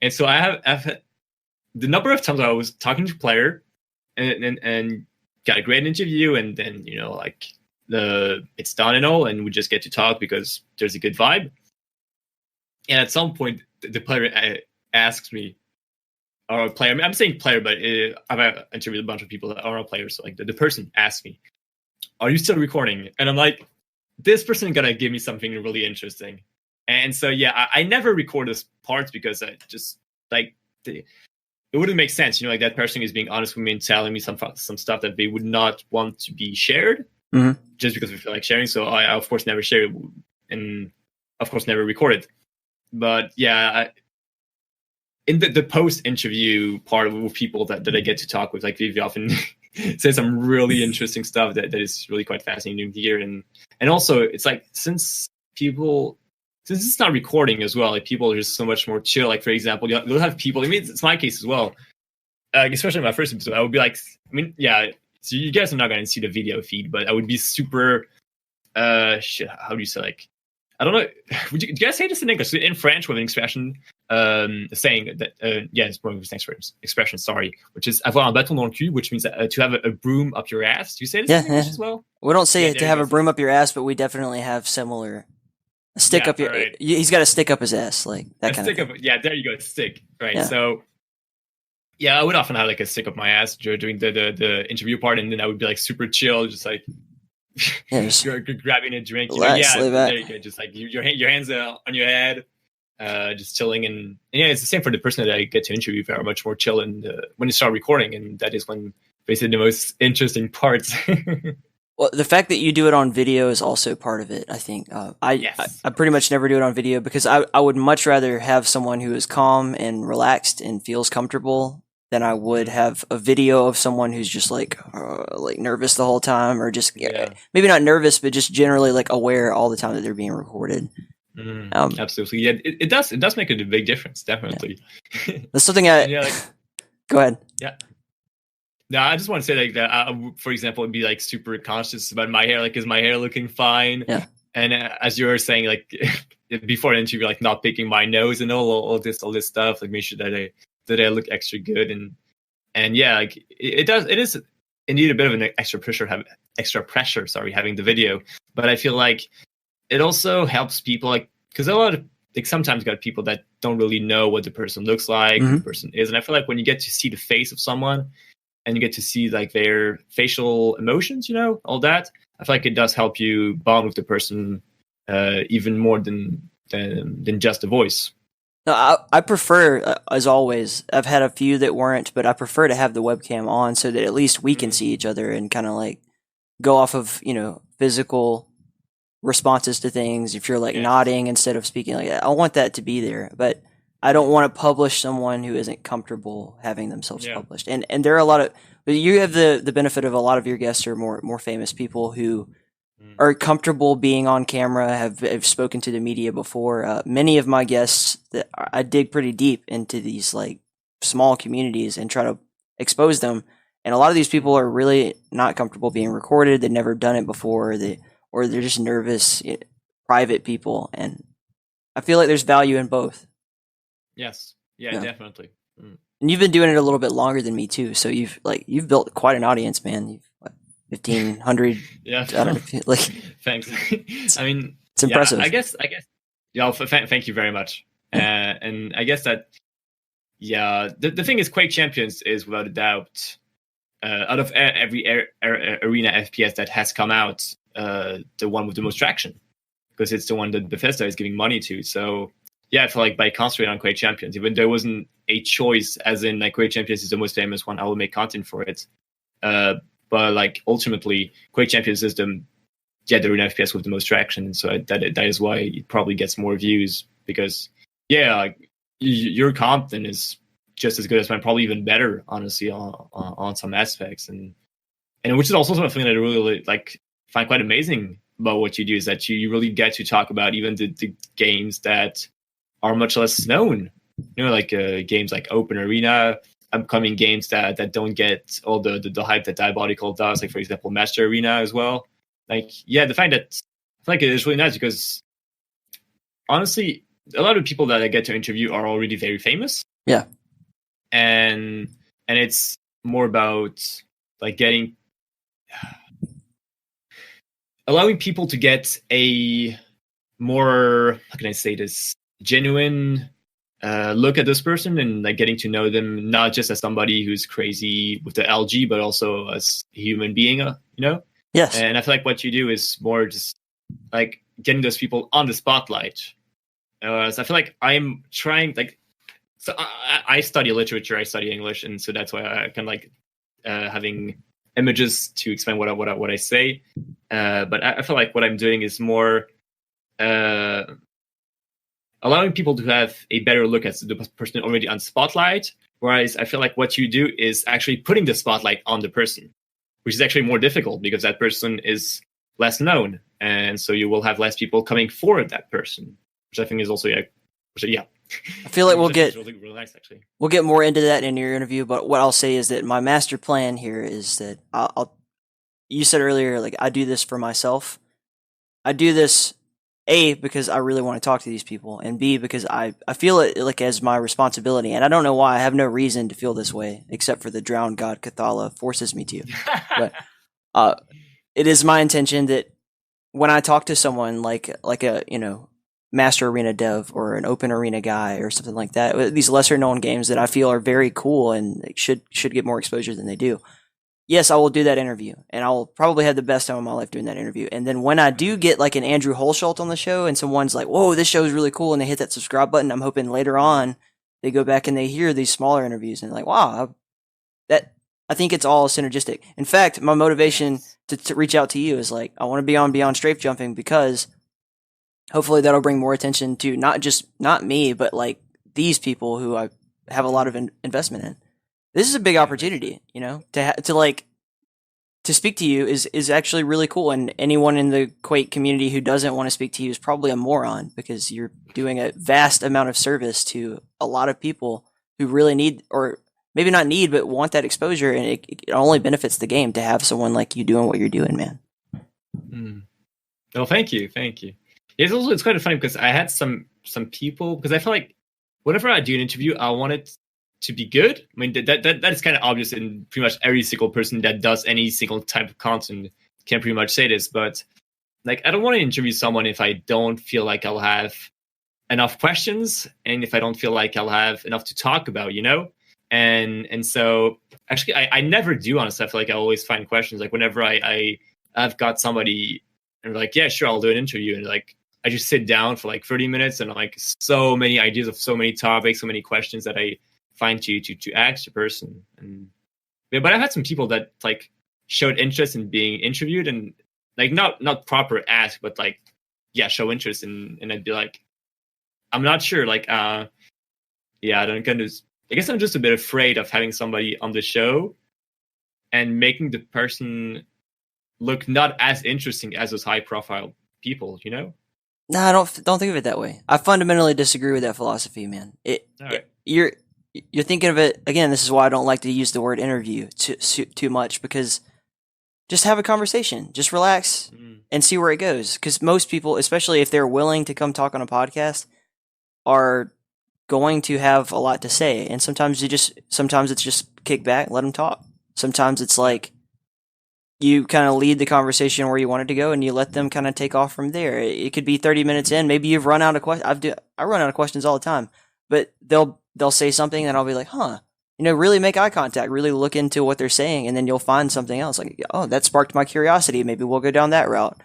And so I've had the number of times I was talking to a player and got a great interview, and then it's done and all, and we just get to talk because there's a good vibe. And at some point, the player asks me, or a player, I'm saying player, but I've interviewed a bunch of people that are not players. So like the person asked me, are you still recording? And I'm like, this person is gonna give me something really interesting. And so yeah, I never record those parts because I just like it wouldn't make sense, like that person is being honest with me and telling me some stuff that they would not want to be shared, just because we feel like sharing. So I of course never share it, and of course never record it. But yeah, in the post interview part with people that I get to talk with, like they often say some really interesting stuff that is really quite fascinating to hear, and also it's like since it's not recording as well, like people are just so much more chill. Like for example, you'll have people. I mean, it's my case as well. Especially in my first episode, I would be like, so you guys are not going to see the video feed, but I would be super. How do you say, like, I don't know. Do you guys say this in English? In French, with an expression saying that, it's more of an expression. Sorry, which is avoir un bâton dans le cul, which means to have a broom up your ass. Do you say this in English as well? We don't say it to have a broom up your ass, but we definitely have similar. Stick up your. Right. He's got to stick up his ass, like that kind of thing. Yeah, there you go. Stick. Right. Yeah. So, yeah, I would often have like a stick up my ass during the interview part, and then I would be like super chill, just like you're grabbing a drink. Relax, there you go. Just like your hands on your head, just chilling, and yeah, it's the same for the person that I get to interview. Very much more chill, and when you start recording, and that is when basically the most interesting parts. Well, the fact that you do it on video is also part of it, I think. I pretty much never do it on video because I would much rather have someone who is calm and relaxed and feels comfortable than I would have a video of someone who's just like nervous the whole time, or just maybe not nervous, but just generally like aware all the time that they're being recorded. Absolutely, yeah. It does make a big difference, definitely. Yeah. That's something Go ahead. Yeah. No, I just want to say like that. For example, I'd be like super conscious about my hair. Like, is my hair looking fine? Yeah. And as you were saying, like before the interview, like not picking my nose and all this stuff. Like make sure that I look extra good. And yeah, like it is indeed a bit of an extra pressure. Sorry, having the video. But I feel like it also helps people, like, because a lot of like sometimes got people that don't really know what the person looks like, who the person is, and I feel like when you get to see the face of someone. And you get to see like their facial emotions, all that. I feel like it does help you bond with the person even more than just a voice. No, I prefer, as always, I've had a few that weren't, but I prefer to have the webcam on so that at least we can see each other and kind of like go off of, physical responses to things. If you're like nodding instead of speaking, like I want that to be there, but I don't want to publish someone who isn't comfortable having themselves published. And there are a lot of, you have the benefit of a lot of your guests are more famous people who are comfortable being on camera, have spoken to the media before. Many of my guests that I dig pretty deep into these like small communities and try to expose them. And a lot of these people are really not comfortable being recorded. They've never done it before. Or they're just nervous, private people. And I feel like there's value in both. Yes. Yeah, definitely. And you've been doing it a little bit longer than me too. So you've built quite an audience, man. You've 1,500. Yeah. I don't know, like. Thanks. I mean, it's impressive. I guess. Yeah. Thank you very much. And I guess that. Yeah. The thing is, Quake Champions is without a doubt, out of every arena FPS that has come out, the one with the most traction, because it's the one that Bethesda is giving money to. So. Yeah, I feel like by concentrating on Quake Champions, even though there wasn't a choice, as in like Quake Champions is the most famous one, I will make content for it. But like ultimately, Quake Champions is the arena FPS with the most traction, so that is why it probably gets more views, because like, your content is just as good as mine, probably even better, honestly, on some aspects, and which is also something that I really like find quite amazing about what you do, is that you really get to talk about even the games that are much less known, like games like Open Arena, upcoming games that don't get all the hype that Diabolical does, like for example Master Arena as well. Like the fact that I feel like it is really nice, because honestly a lot of people that I get to interview are already very famous. Yeah. And it's more about like allowing people to get a more, how can I say this, genuine look at this person, and like getting to know them not just as somebody who's crazy with the LG, but also as a human being, Yes. And I feel like what you do is more just like getting those people on the spotlight. So I feel like I'm trying so I study literature, I study English, and so that's why I kind of like having images to explain what I say. But I feel like what I'm doing is more allowing people to have a better look at the person already on spotlight. Whereas I feel like what you do is actually putting the spotlight on the person, which is actually more difficult because that person is less known, and so you will have less people coming for that person, which I think is also yeah. I feel like we'll get really nice, actually. We'll get more into that in your interview. But what I'll say is that my master plan here is that I'll you said earlier, like, I do this for myself. I do this A, because I really want to talk to these people, and B, because I feel it like as my responsibility, and I don't know why. I have no reason to feel this way except for the drowned god Cathala forces me to. But it is my intention that when I talk to someone like a master arena dev or an open arena guy or something like that, these lesser known games that I feel are very cool and should get more exposure than they do. Yes, I will do that interview, and I'll probably have the best time of my life doing that interview. And then when I do get like an Andrew Holschult on the show, and someone's like, "Whoa, this show is really cool," and they hit that subscribe button, I'm hoping later on they go back and they hear these smaller interviews and like, "Wow, I think it's all synergistic." In fact, my motivation to reach out to you is like, I want to be on Beyond Strafe Jumping because hopefully that'll bring more attention to not me, but like these people who I have a lot of investment in. This is a big opportunity, to speak to you is actually really cool. And anyone in the Quake community who doesn't want to speak to you is probably a moron, because you're doing a vast amount of service to a lot of people who really need, or maybe not need, but want that exposure. And it only benefits the game to have someone like you doing what you're doing, man. Well, thank you. It's kind of funny because I had some people, because I feel like whenever I do an interview, I want it to be good. I mean, that is kind of obvious in pretty much every single person that does any single type of content can pretty much say this. But like, I don't want to interview someone if I don't feel like I'll have enough questions, and if I don't feel like I'll have enough to talk about, And so actually, I never do, honestly. I feel like I always find questions. Like whenever I've got somebody and they're like, yeah, sure, I'll do an interview, and like I just sit down for like 30 minutes and like so many ideas of so many topics, so many questions that I find to ask the person. But I've had some people that like showed interest in being interviewed, and like not proper ask, but like, yeah, show interest, and I'd be like, I'm not sure, like I guess I'm just a bit afraid of having somebody on the show and making the person look not as interesting as those high profile people, No, I don't think of it that way. I fundamentally disagree with that philosophy, man. You're thinking of it again. This is why I don't like to use the word interview too much, because just have a conversation, just relax and see where it goes. Because most people, especially if they're willing to come talk on a podcast, are going to have a lot to say. And sometimes it's just kick back, let them talk. Sometimes it's like you kind of lead the conversation where you want it to go, and you let them kind of take off from there. It could be 30 minutes in. Maybe you've run out of questions. I run out of questions all the time, but they'll say something and I'll be like, really make eye contact, really look into what they're saying. And then you'll find something else like, oh, that sparked my curiosity. Maybe we'll go down that route.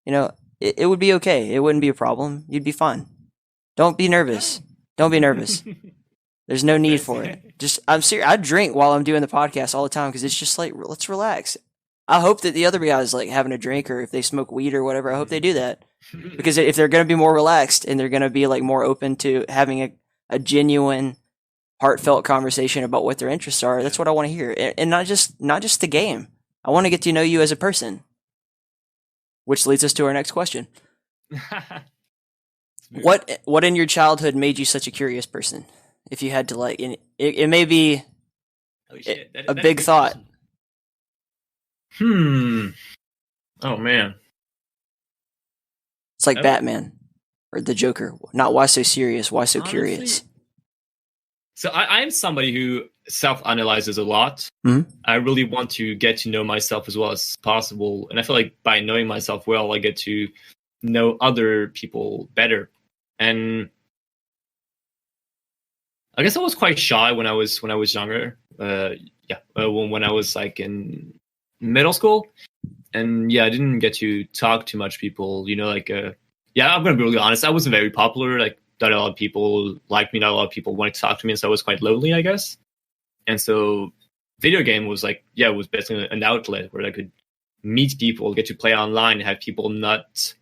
It would be okay. It wouldn't be a problem. You'd be fine. Don't be nervous. Don't be nervous. There's no need for it. I'm serious. I drink while I'm doing the podcast all the time, because it's just like, let's relax. I hope that the other guys like having a drink, or if they smoke weed or whatever, I hope they do that, because if they're going to be more relaxed and they're going to be like more open to having a genuine, heartfelt conversation about what their interests are, that's what I want to hear. And not just the game. I want to get to know you as a person, which leads us to our next question. What in your childhood made you such a curious person? If you had to like, it may be a big thought. Person. Oh man. It's like Batman or the Joker. Not why so serious, why so curious. So I'm somebody who self-analyzes a lot. Mm-hmm. I really want to get to know myself as well as possible. And I feel like by knowing myself well, I get to know other people better. And I guess I was quite shy when I was younger. When I was like in middle school. and yeah, I didn't get to talk to much people. Yeah, I'm gonna be really honest. I wasn't very popular. Like, not a lot of people liked me. Not a lot of people wanted to talk to me, and so I was quite lonely, I guess. And so, video game was like, yeah, it was basically an outlet where I could meet people, get to play online, have people not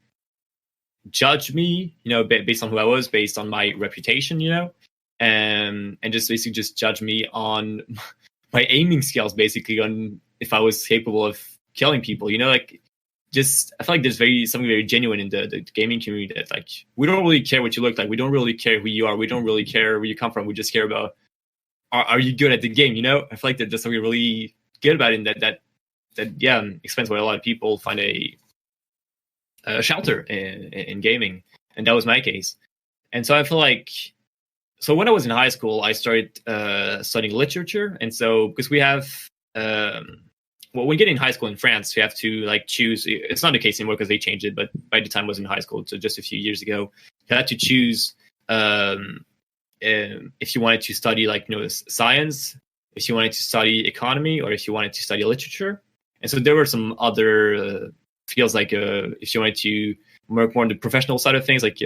judge me, based on who I was, based on my reputation, and just basically just judge me on my aiming skills, basically on if I was capable of killing people, just I feel like there's something very genuine in the gaming community that like we don't really care what you look like, we don't really care who you are, we don't really care where you come from, we just care about are you good at the game, I feel like that there's something really good about it that explains why a lot of people find a shelter in gaming, and that was my case. And so I feel like, so when I was in high school, I started studying literature, and so because we have when we get in high school in France, we have to like choose. It's not the case anymore because they changed it, but by the time I was in high school, so just a few years ago, you had to choose if you wanted to study like science, if you wanted to study economy, or if you wanted to study literature. And so there were some other fields like if you wanted to work more on the professional side of things, like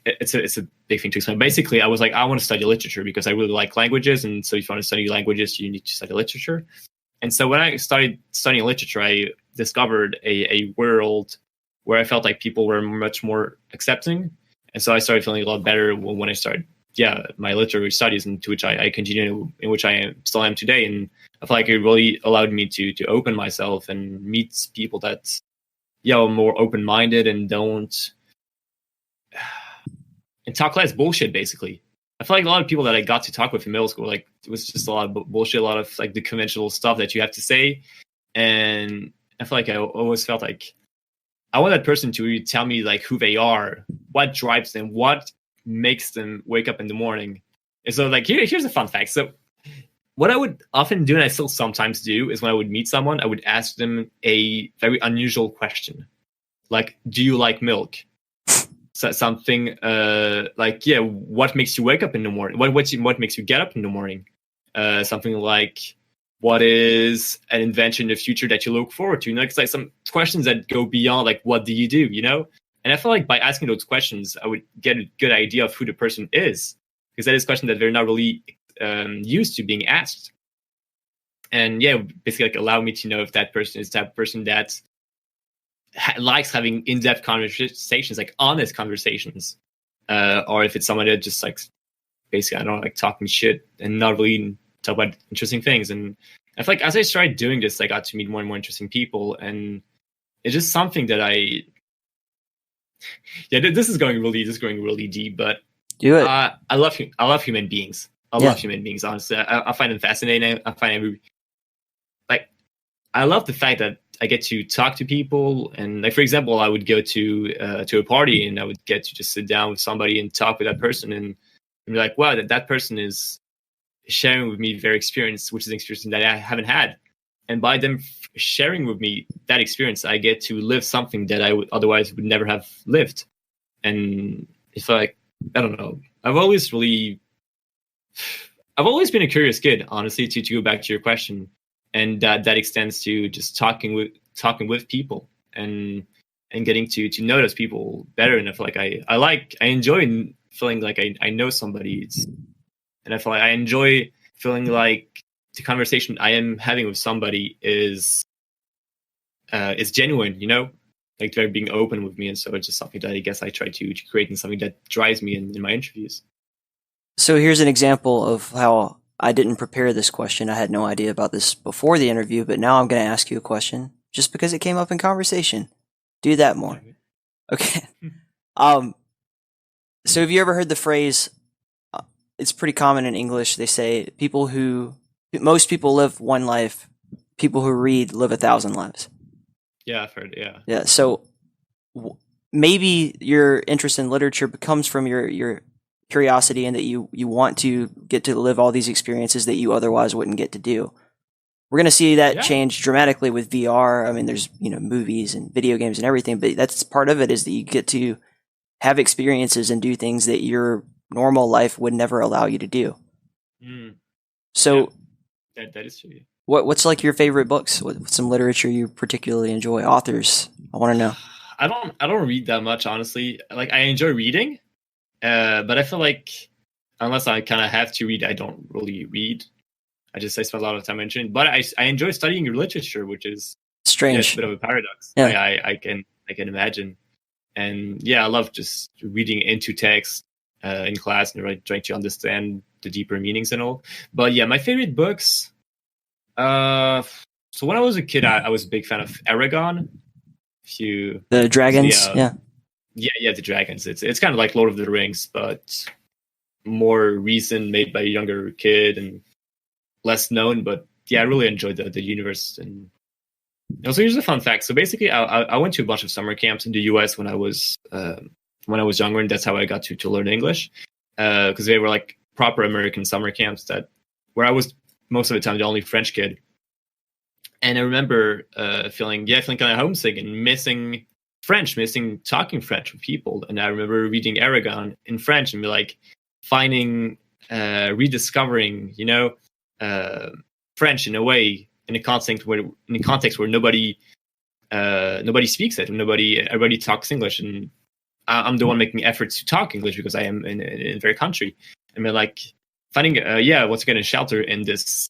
it's a big thing to explain. Basically, I was like, I want to study literature because I really like languages, and so if you want to study languages, you need to study literature. And so when I started studying literature, I discovered a world where I felt like people were much more accepting. And so I started feeling a lot better when I started, my literary studies, into which I continue, in which I still am today. And I feel like it really allowed me to open myself and meet people that, are more open-minded and don't, and talk less bullshit, basically. I feel like a lot of people that I got to talk with in middle school, like, it was just a lot of bullshit, a lot of like the conventional stuff that you have to say. And I feel like I always felt like I want that person to really tell me like who they are, what drives them, what makes them wake up in the morning. And so like here's a fun fact. So what I would often do, and I still sometimes do, is when I would meet someone, I would ask them a very unusual question. Like, do you like milk? So something what makes you wake up in the morning? What makes you get up in the morning? Something like, what is an invention in the future that you look forward to? It's like some questions that go beyond like, what do you do? And I feel like by asking those questions, I would get a good idea of who the person is, because that is a question that they're not really used to being asked. And basically like allow me to know if that person is the type of person that likes having in-depth conversations, like honest conversations, or if it's someone that just like basically, I don't know, like talking shit and not really talk about interesting things. And I feel like as I started doing this, I got to meet more and more interesting people, and it's just something that this is going really deep, but do it. I love human beings. I love human beings, honestly. I find them fascinating. I love the fact that I get to talk to people, and like, for example, I would go to a party, and I would get to just sit down with somebody and talk with that person, and be like, wow, that person is sharing with me their experience, which is an experience that I haven't had. And by them sharing with me that experience, I get to live something that I would otherwise would never have lived. And it's like, I don't know. I've always been a curious kid, honestly, to go back to your question. And that extends to just talking with people and getting to know those people better. And I feel like I enjoy feeling like I know somebody. And I feel like I enjoy feeling like the conversation I am having with somebody is genuine, like they're being open with me. And so it's just something that I guess I try to create, and something that drives me in my interviews. So here's an example of how I didn't prepare this question. I had no idea about this before the interview, but now I'm going to ask you a question just because it came up in conversation. Do that more. Okay. So have you ever heard the phrase, it's pretty common in English, they say most people live one life, people who read live 1,000 lives. Yeah, I've heard, yeah. Yeah, so maybe your interest in literature comes from your curiosity, and that you want to get to live all these experiences that you otherwise wouldn't get to do. We're going to see that change dramatically with VR. I mean, there's, movies and video games and everything, but that's part of it, is that you get to have experiences and do things that your normal life would never allow you to do. So that is true. What's like your favorite books? What's some literature you particularly enjoy? Authors, I want to know. I don't read that much, honestly. Like, I enjoy reading, but I feel like unless I kind of have to read, I don't really read. I spend a lot of time mentioning. But I enjoy studying literature, which is Strange. it's a bit of a paradox. Yeah. I can imagine. And yeah, I love just reading into text in class and really trying to understand the deeper meanings and all. But yeah, my favorite books. So when I was a kid, I was a big fan of Aragon. The dragons, yeah. The dragons. It's kind of like Lord of the Rings, but more recent, made by a younger kid and less known. But yeah, I really enjoyed the universe. And also, here's a fun fact. So basically, I went to a bunch of summer camps in the U.S. when I was younger, and that's how I got to learn English. Because they were like proper American summer camps where I was most of the time the only French kid. And I remember feeling kind of homesick and missing French, missing talking French with people. And I remember reading Aragon in French and be like rediscovering, French in a way, in a context where nobody speaks it, everybody talks English, and I'm the one making efforts to talk English because I am in their country. I mean, like finding once again a shelter in this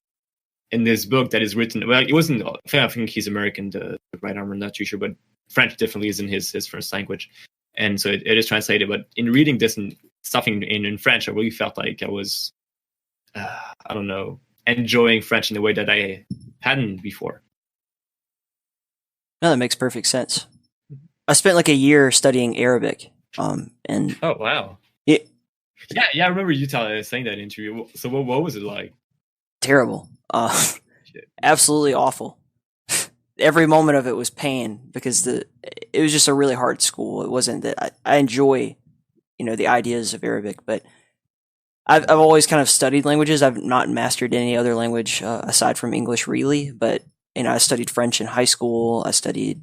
book that is written. Well, it wasn't. I think he's American, the writer. I'm not too sure, but French definitely isn't his first language, and so it is translated. But in reading this and stuff in French, I really felt like I was, I don't know, enjoying French in a way that I hadn't before. No, that makes perfect sense. I spent like a year studying Arabic. And oh wow, yeah. I remember you saying that interview. So what was it like? Terrible. Absolutely awful. Every moment of it was pain because it was just a really hard school. It wasn't that I enjoy, the ideas of Arabic, but I've always kind of studied languages. I've not mastered any other language aside from English, really. But I studied French in high school. I studied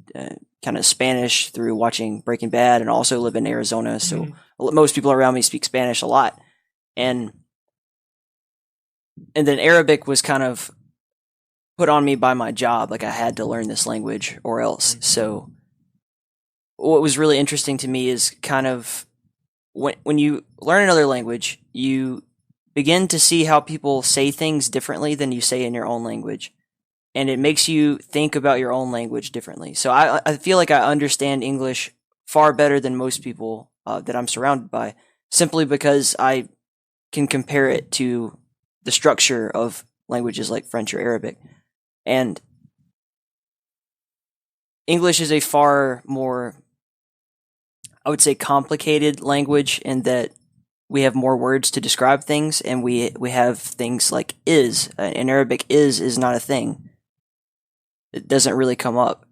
kind of Spanish through watching Breaking Bad, and also live in Arizona. So most people around me speak Spanish a lot, and then Arabic was kind of put on me by my job. Like I had to learn this language or else. So what was really interesting to me is kind of when you learn another language, you begin to see how people say things differently than you say in your own language. And it makes you think about your own language differently. So I feel like I understand English far better than most people that I'm surrounded by, simply because I can compare it to the structure of languages like French or Arabic. And English is a far more, I would say, complicated language in that we have more words to describe things, and we have things like is. In Arabic, is not a thing. It doesn't really come up.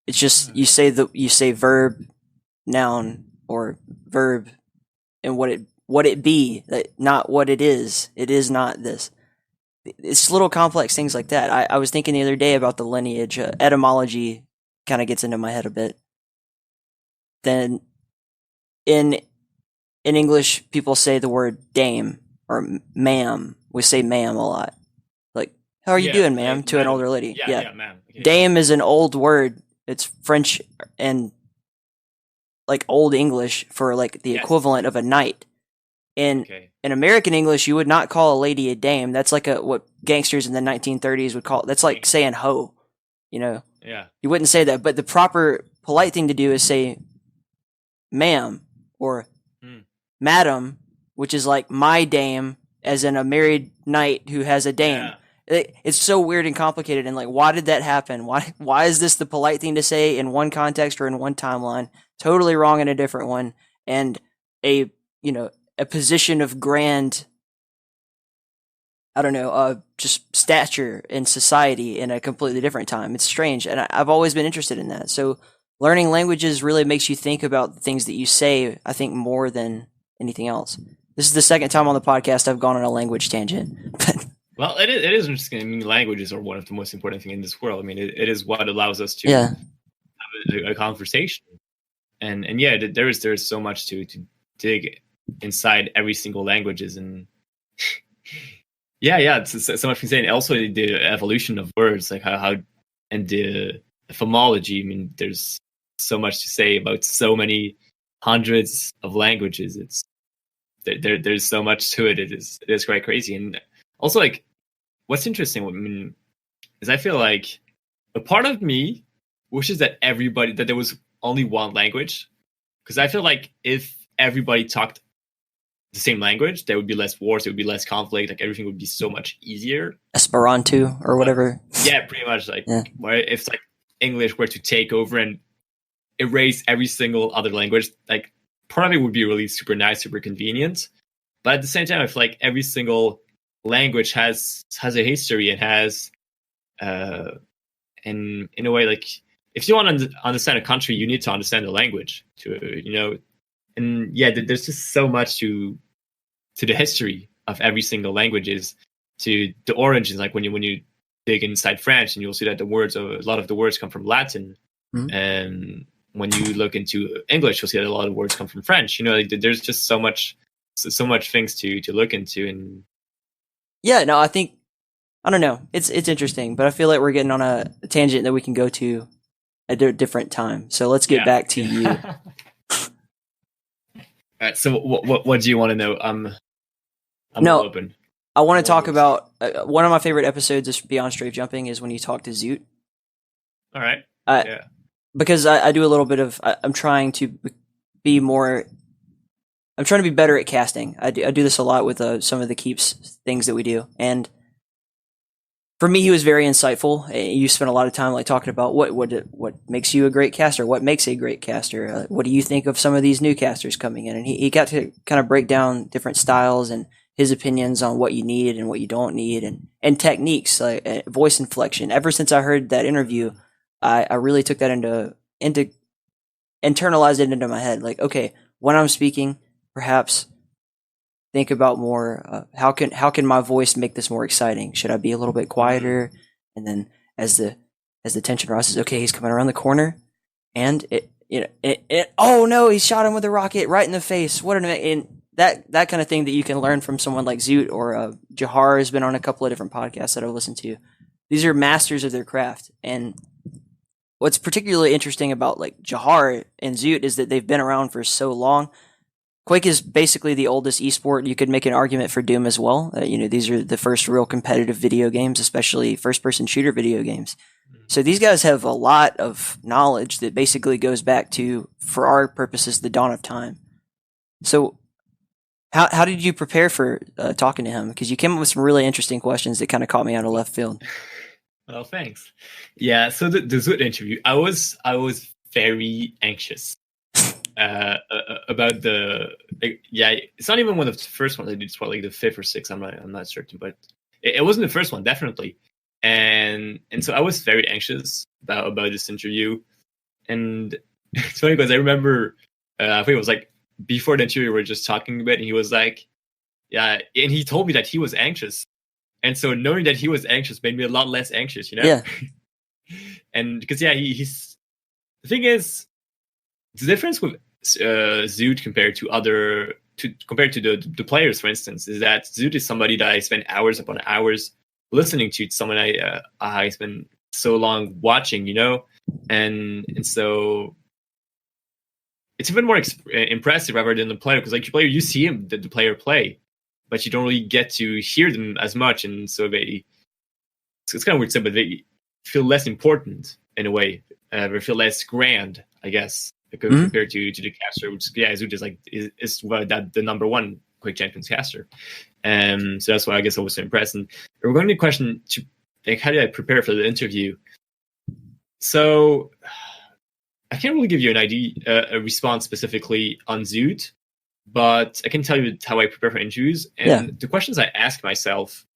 It's just you say verb, noun, or verb, and what it be, not what it is. It is not this. It's little complex things like that. I was thinking the other day about the lineage. Etymology kind of gets into my head a bit. Then in English, people say the word dame or ma'am. We say ma'am a lot. Like, how are you doing, ma'am? To an older lady. Yeah, ma'am. Okay. Dame is an old word. It's French and like Old English for like the equivalent of a knight. In American English, you would not call a lady a dame. That's like what gangsters in the 1930s would call. That's like saying hoe. Yeah. You wouldn't say that, but the proper polite thing to do is say ma'am or madam, which is like my dame, as in a married knight who has a dame. Yeah. It's so weird and complicated, and like, why did that happen? Why is this the polite thing to say in one context or in one timeline, totally wrong in a different one, and a position of grand, I don't know, just stature in society in a completely different time? It's strange, and I've always been interested in that. So learning languages really makes you think about the things that you say, I think, more than anything else. This is the second time on the podcast I've gone on a language tangent. Well, it is interesting. I mean, languages are one of the most important things in this world. I mean, it is what allows us to have a conversation. And there is so much to dig inside every single languages. And Yeah. It's so much insane. Also, the evolution of words, like how and the phonology. I mean, there's so much to say about so many hundreds of languages. It's there's so much to it. It is quite crazy. And also, like, what's interesting, I mean, is I feel like a part of me wishes that there was only one language, because I feel like if everybody talked the same language, there would be less wars, there would be less conflict, like everything would be so much easier. Esperanto or whatever. Yeah, pretty much. Like, where if like English were to take over and erase every single other language, like part of it would be really super nice, super convenient. But at the same time, I feel like every single language has a history and has, and in a way, like if you want to understand a country, you need to understand the language to, and yeah, there's just so much to the history of every single languages, to the origins. Like when you dig inside French, and you'll see that a lot of the words come from Latin, and when you look into English, you'll see that a lot of words come from French. Like, there's just so much things to look into. And yeah, no, I don't know. It's interesting, but I feel like we're getting on a tangent that we can go to at a different time. So let's get back to you. All right. So what do you want to know? I'm open. I want to talk about one of my favorite episodes of Beyond Strafe Jumping is when you talk to Zoot. All right. Yeah. Because I do a little bit of, I'm trying to be better at casting. I do this a lot with some of the keeps things that we do. And for me, he was very insightful. You spent a lot of time like talking about what makes you a great caster, what makes a great caster. What do you think of some of these new casters coming in? And he got to kind of break down different styles and his opinions on what you need and what you don't need, and techniques like voice inflection. Ever since I heard that interview, I really took that into internalized it into my head. Like, okay, when I'm speaking, perhaps think about more, how can my voice make this more exciting? Should I be a little bit quieter? And then as the tension rises, okay, he's coming around the corner, and oh no, he shot him with a rocket right in the face. And that kind of thing that you can learn from someone like Zoot, or Jahar has been on a couple of different podcasts that I've listened to. These are masters of their craft. And what's particularly interesting about like Jahar and Zoot is that they've been around for so long. Quake is basically the oldest esport. You could make an argument for Doom as well. These are the first real competitive video games, especially first-person shooter video games. So these guys have a lot of knowledge that basically goes back to, for our purposes, the dawn of time. So how did you prepare for talking to him? Because you came up with some really interesting questions that kind of caught me out of left field. Well, thanks. Yeah, so the Zoot interview, I was very anxious about it's not even one of the first ones I did. It's probably like the fifth or sixth. I'm not certain, but it wasn't the first one, definitely. And so I was very anxious about this interview. And it's funny because I remember I think it was like before the interview we were just talking about it, and he was like, yeah, and he told me that he was anxious. And so knowing that he was anxious made me a lot less anxious, Yeah. And because he's the thing is, the difference with Zoot compared to the players, for instance, is that Zoot is somebody that I spend hours upon hours listening to. It's someone I spend so long watching, and so it's even more impressive rather than the player, because like the player, you see the player play, but you don't really get to hear them as much, and so it's kind of weird to say, but they feel less important in a way. They feel less grand, I guess, compared to the caster, which Zoot is the number one Quake Champions caster. So that's why I guess I was so impressed. And we're going to the question to like, how did I prepare for the interview? So I can't really give you a response specifically on Zoot, but I can tell you how I prepare for interviews. And the questions I ask myself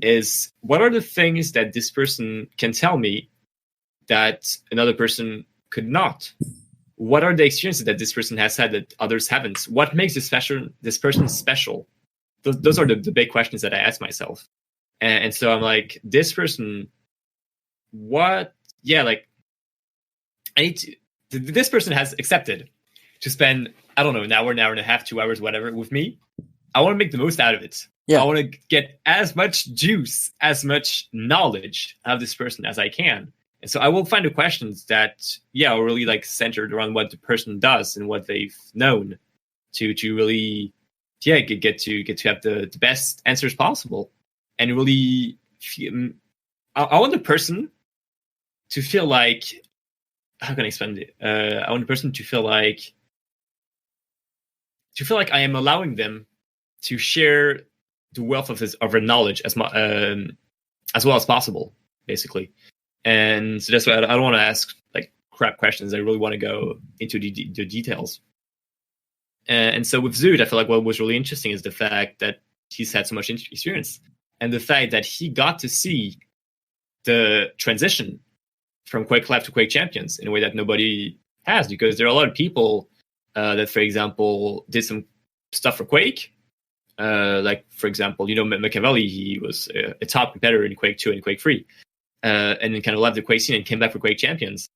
is, what are the things that this person can tell me that another person could not? What are the experiences that this person has had that others haven't? What makes this person special? Those are the big questions that I ask myself. And so I'm like, this person, this person has accepted to spend, I don't know, an hour and a half, 2 hours, whatever, with me. I want to make the most out of it. Yeah. I want to get as much juice, as much knowledge out of this person as I can. And so I will find the questions that, are really like centered around what the person does and what they've known to really, get to have the best answers possible. And really, I want the person to feel like, how can I explain it? I want the person to feel like I am allowing them to share the wealth of their knowledge as well as possible, basically. And so that's why I don't want to ask like crap questions. I really want to go into the details. And so with Zoot, I feel like what was really interesting is the fact that he's had so much experience, and the fact that he got to see the transition from Quake Live to Quake Champions in a way that nobody has, because there are a lot of people that, for example, did some stuff for Quake. Like, for example, Machiavelli, he was a top competitor in Quake 2 and Quake 3. And then kind of left the Quake scene and came back for Quake Champions.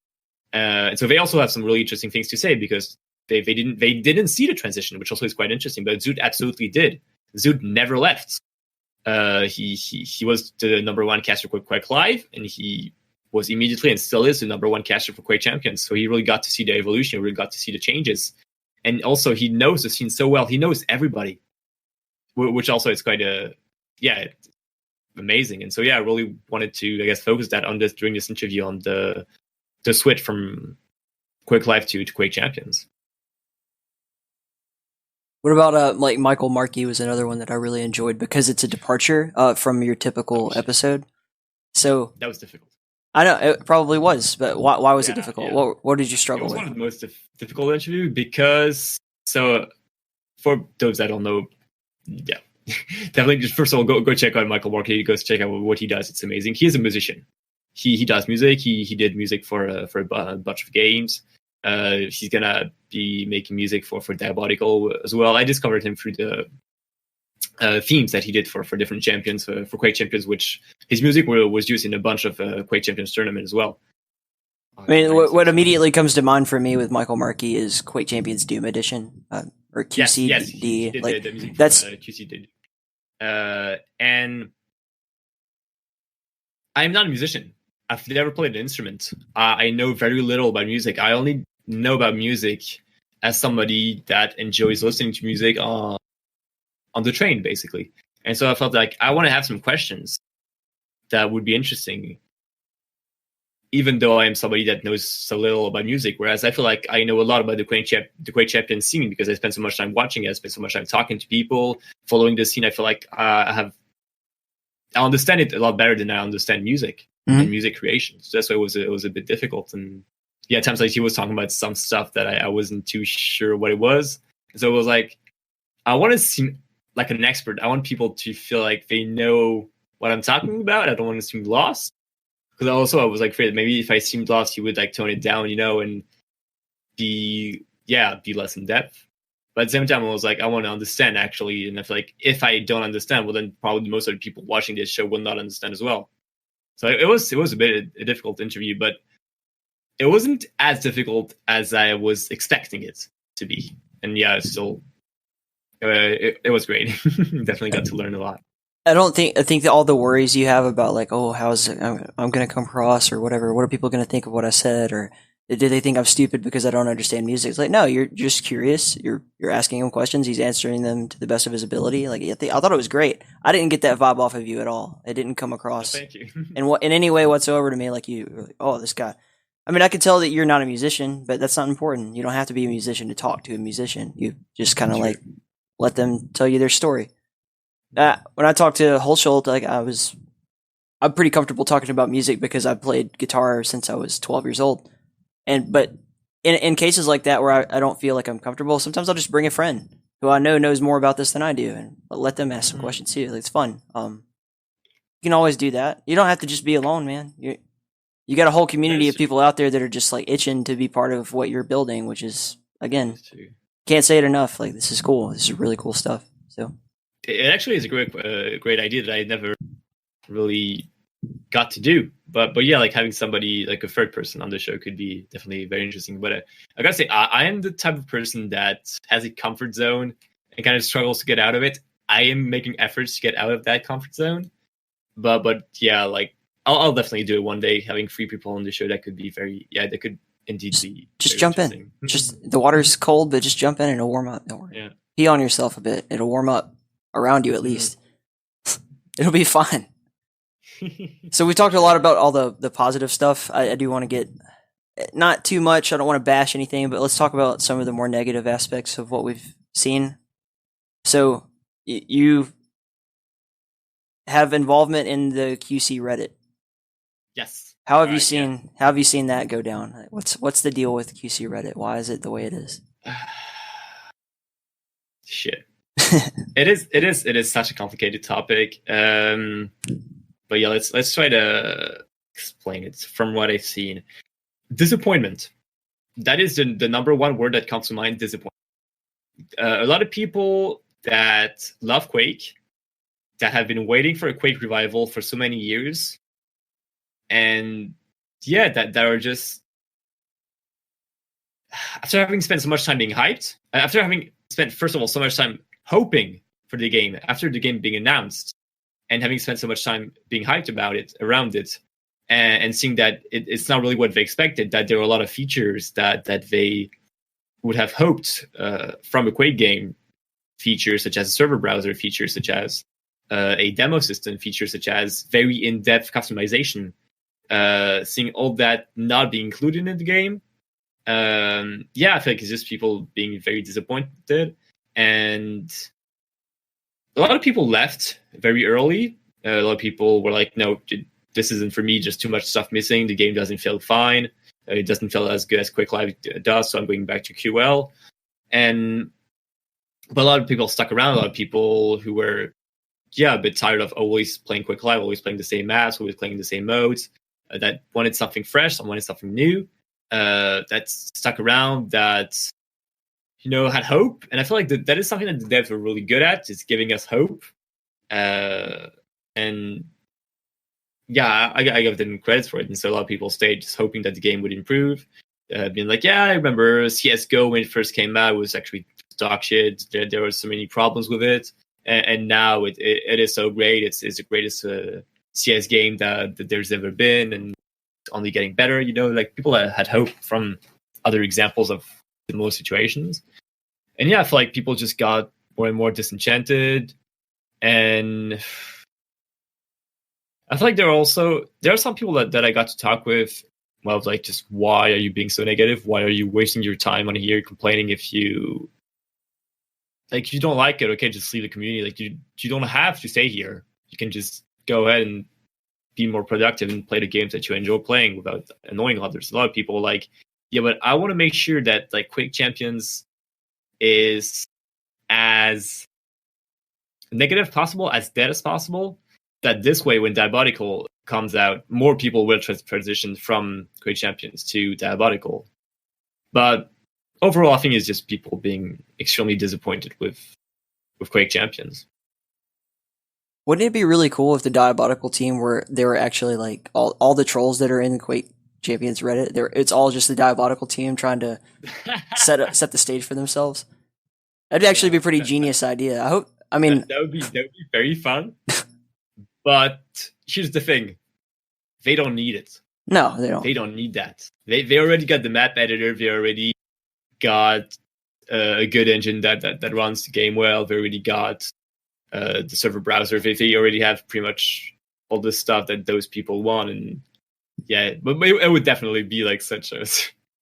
And so they also have some really interesting things to say, because they didn't see the transition, which also is quite interesting. But Zoot absolutely did. Zoot never left. He was the number one caster for Quake Live, and he was immediately and still is the number one caster for Quake Champions. So he really got to see the evolution, really got to see the changes. And also he knows the scene so well. He knows everybody, which also is quite amazing. And so I really wanted to, I guess, focus that on this during this interview, on the switch from Quake Live to Quake Champions. What about like Michael Markie was another one that I really enjoyed, because it's a departure from your typical episode. So that was difficult. I know it probably was, but why was it difficult? Yeah. What did you struggle with? It was one of the most difficult interviews, because, so for those that don't know, definitely just first of all go check out Michael Markie. Go check out what he does. It's amazing. He is a musician. He does music. He did music for a bunch of games. He's gonna be making music for Diabolical as well. I discovered him through the themes that he did for different champions, for Quake Champions, which his music was used in a bunch of Quake Champions tournament as well. I mean, what immediately comes to mind for me with Michael Markie is Quake Champions Doom Edition, or QC. Yes, he did the music that's for, QC did. And I'm not a musician. I've never played an instrument. I know very little about music. I only know about music as somebody that enjoys listening to music on the train, basically. And so I felt like I want to have some questions that would be interesting, even though I am somebody that knows so little about music. Whereas I feel like I know a lot about the Quake Champions scene, because I spend so much time watching it. I spend so much time talking to people, following the scene. I feel like I understand it a lot better than I understand music and music creation. So that's why it was a bit difficult. And at times like he was talking about some stuff that I wasn't too sure what it was. So it was like, I want to seem like an expert. I want people to feel like they know what I'm talking about. I don't want to seem lost. Because also I was like afraid that maybe if I seemed lost, he would like tone it down, and be less in depth. But at the same time, I was like, I want to understand actually. And I feel like if I don't understand, well, then probably most of the people watching this show will not understand as well. So it was a bit a difficult interview, but it wasn't as difficult as I was expecting it to be. And still, it was great. Definitely got to learn a lot. I think that all the worries you have about like, oh, how's it, I'm going to come across or whatever, what are people going to think of what I said, or did they think I'm stupid because I don't understand music? It's like, no, you're just curious. You're asking him questions. He's answering them to the best of his ability. Like, I thought it was great. I didn't get that vibe off of you at all. It didn't come across thank you. in any way whatsoever to me. Like you were like, oh, this guy. I mean, I could tell that you're not a musician, but that's not important. You don't have to be a musician to talk to a musician. You just kind of like let them tell you their story. When I talked to Holsholt, like I'm pretty comfortable talking about music because I played guitar since I was 12 years old. But in cases like that where I don't feel like I'm comfortable, sometimes I'll just bring a friend who I know knows more about this than I do, and let them ask some questions too. Like, it's fun. You can always do that. You don't have to just be alone, man. You got a whole community of people out there that are just like itching to be part of what you're building, which is, again, can't say it enough. Like, this is cool. This is really cool stuff. So it actually is a great idea that I never really got to do. But like having somebody like a third person on the show could be definitely very interesting. But I gotta say, I am the type of person that has a comfort zone and kind of struggles to get out of it. I am making efforts to get out of that comfort zone. But yeah, like I'll definitely do it one day. Having 3 people on the show, that could be that could indeed be just jump in. Just the water's cold, but just jump in and it'll warm up. Don't worry. Yeah. Pee on yourself a bit. It'll warm up around you at least. It'll be fine. So we talked a lot about all the positive stuff. I do want to get not too much. I don't want to bash anything, but let's talk about some of the more negative aspects of what we've seen. So you have involvement in the QC Reddit. Yes. How have you seen that go down? What's the deal with QC Reddit? Why is it the way it is? Shit. It is such a complicated topic. But yeah, let's try to explain it from what I've seen. Disappointment. That is the number one word that comes to mind. Disappointment. A lot of people that love Quake, that have been waiting for a Quake revival for so many years, and yeah, that are just, after having spent so much time being hyped, after having spent, first of all, so much time hoping for the game after the game being announced, and having spent so much time being hyped about it, around it, and seeing that it's not really what they expected, that there were a lot of features that they would have hoped from a Quake game, features such as a server browser, features such as a demo system, features such as very in-depth customization, seeing all that not being included in the game. Yeah, I feel like it's just people being very disappointed, and a lot of people left very early. A lot of people were like, no, this isn't for me, just too much stuff missing. The game doesn't feel fine. It doesn't feel as good as Quake Live does, so I'm going back to QL. But a lot of people stuck around. A lot of people who were, a bit tired of always playing Quake Live, always playing the same maps, always playing the same modes, that wanted something fresh, wanted something new, that stuck around, that, had hope. And I feel like that is something that the devs are really good at, is giving us hope. And yeah, I give them credits for it. And so a lot of people stayed just hoping that the game would improve. Being like, I remember CSGO when it first came out, it was actually dog shit. There were so many problems with it. And now it is so great. It's the greatest CS game that there's ever been, and it's only getting better. Like people had hope from other examples of similar situations. And yeah, I feel like people just got more and more disenchanted. And I feel like there are some people that I got to talk with. Well, like, just why are you being so negative? Why are you wasting your time on here complaining if you don't like it? Okay, just leave the community. Like, you don't have to stay here. You can just go ahead and be more productive and play the games that you enjoy playing without annoying others. A lot of people are like, yeah, but I want to make sure that like Quake Champions is as negative possible, as dead as possible. That this way, when Diabolical comes out, more people will transition from Quake Champions to Diabolical. But overall, I think it's just people being extremely disappointed with Quake Champions. Wouldn't it be really cool if the Diabolical team they were actually like all the trolls that are in Quake Champions Reddit? It's all just the Diabolical team trying to set the stage for themselves. That'd actually be a pretty genius idea. I mean, that would be very fun. But here's the thing: they don't need it. No, they don't. They don't need that. They already got the map editor. They already got a good engine that runs the game well. They already got the server browser. They already have pretty much all the stuff that those people want. And yeah, but it would definitely be like such a.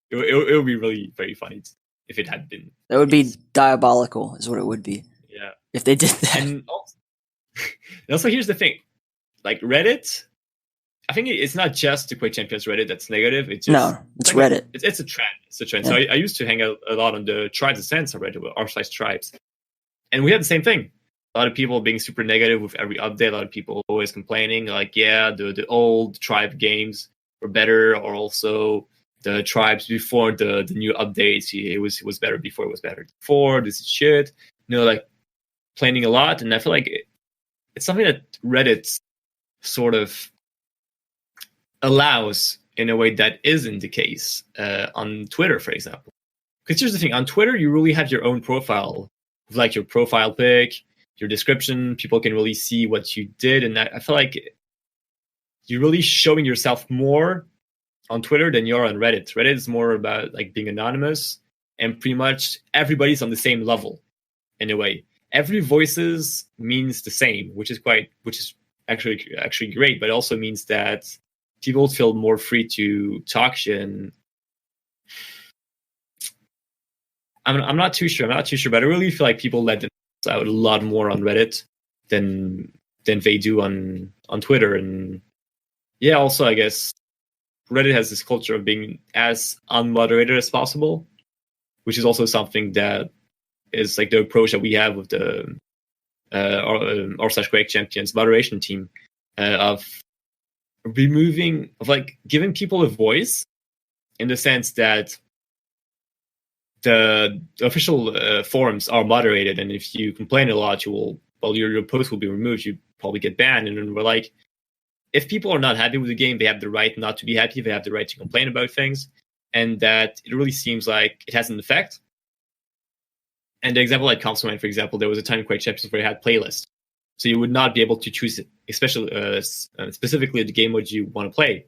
It would be really very funny if it had been. That would be diabolical, is what it would be. Yeah, if they did that. And also here's the thing. Like Reddit, I think it's not just the Quake Champions Reddit that's negative. It's just, it's Reddit. It's a trend. It's a trend. Yeah. So I used to hang out a lot on the Tribes of Sense Reddit, with r// Tribes, and we had the same thing. A lot of people being super negative with every update. A lot of people always complaining, like, yeah, the old Tribe games were better, or also the Tribes before the new updates. It was better before. It was better before. This is shit. Like complaining a lot, and I feel like it's something that Reddit sort of allows in a way that isn't the case on Twitter, for example. Because here's the thing, on Twitter, you really have your own profile, like your profile pic. your description. People can really see what you did, and I feel like you're really showing yourself more on Twitter than you are on Reddit. Reddit is more about like being anonymous, and pretty much everybody's on the same level in a way. Every voices means the same, which is actually great, but it also means that people feel more free to talk shit. And I'm not too sure. But I really feel like people let themselves out a lot more on Reddit than they do on Twitter. And yeah, also I guess Reddit has this culture of being as unmoderated as possible, which is also something that is like the approach that we have with the r/Quake Champions moderation team, of giving people a voice, in the sense that the official forums are moderated, and if you complain a lot, your post will be removed. You probably get banned. And then we're like, if people are not happy with the game, they have the right not to be happy. They have the right to complain about things, and that it really seems like it has an effect. And the example I consumed, for example, there was a time in Quake Champions where it had playlists, so you would not be able to choose it, especially specifically the game mode you want to play.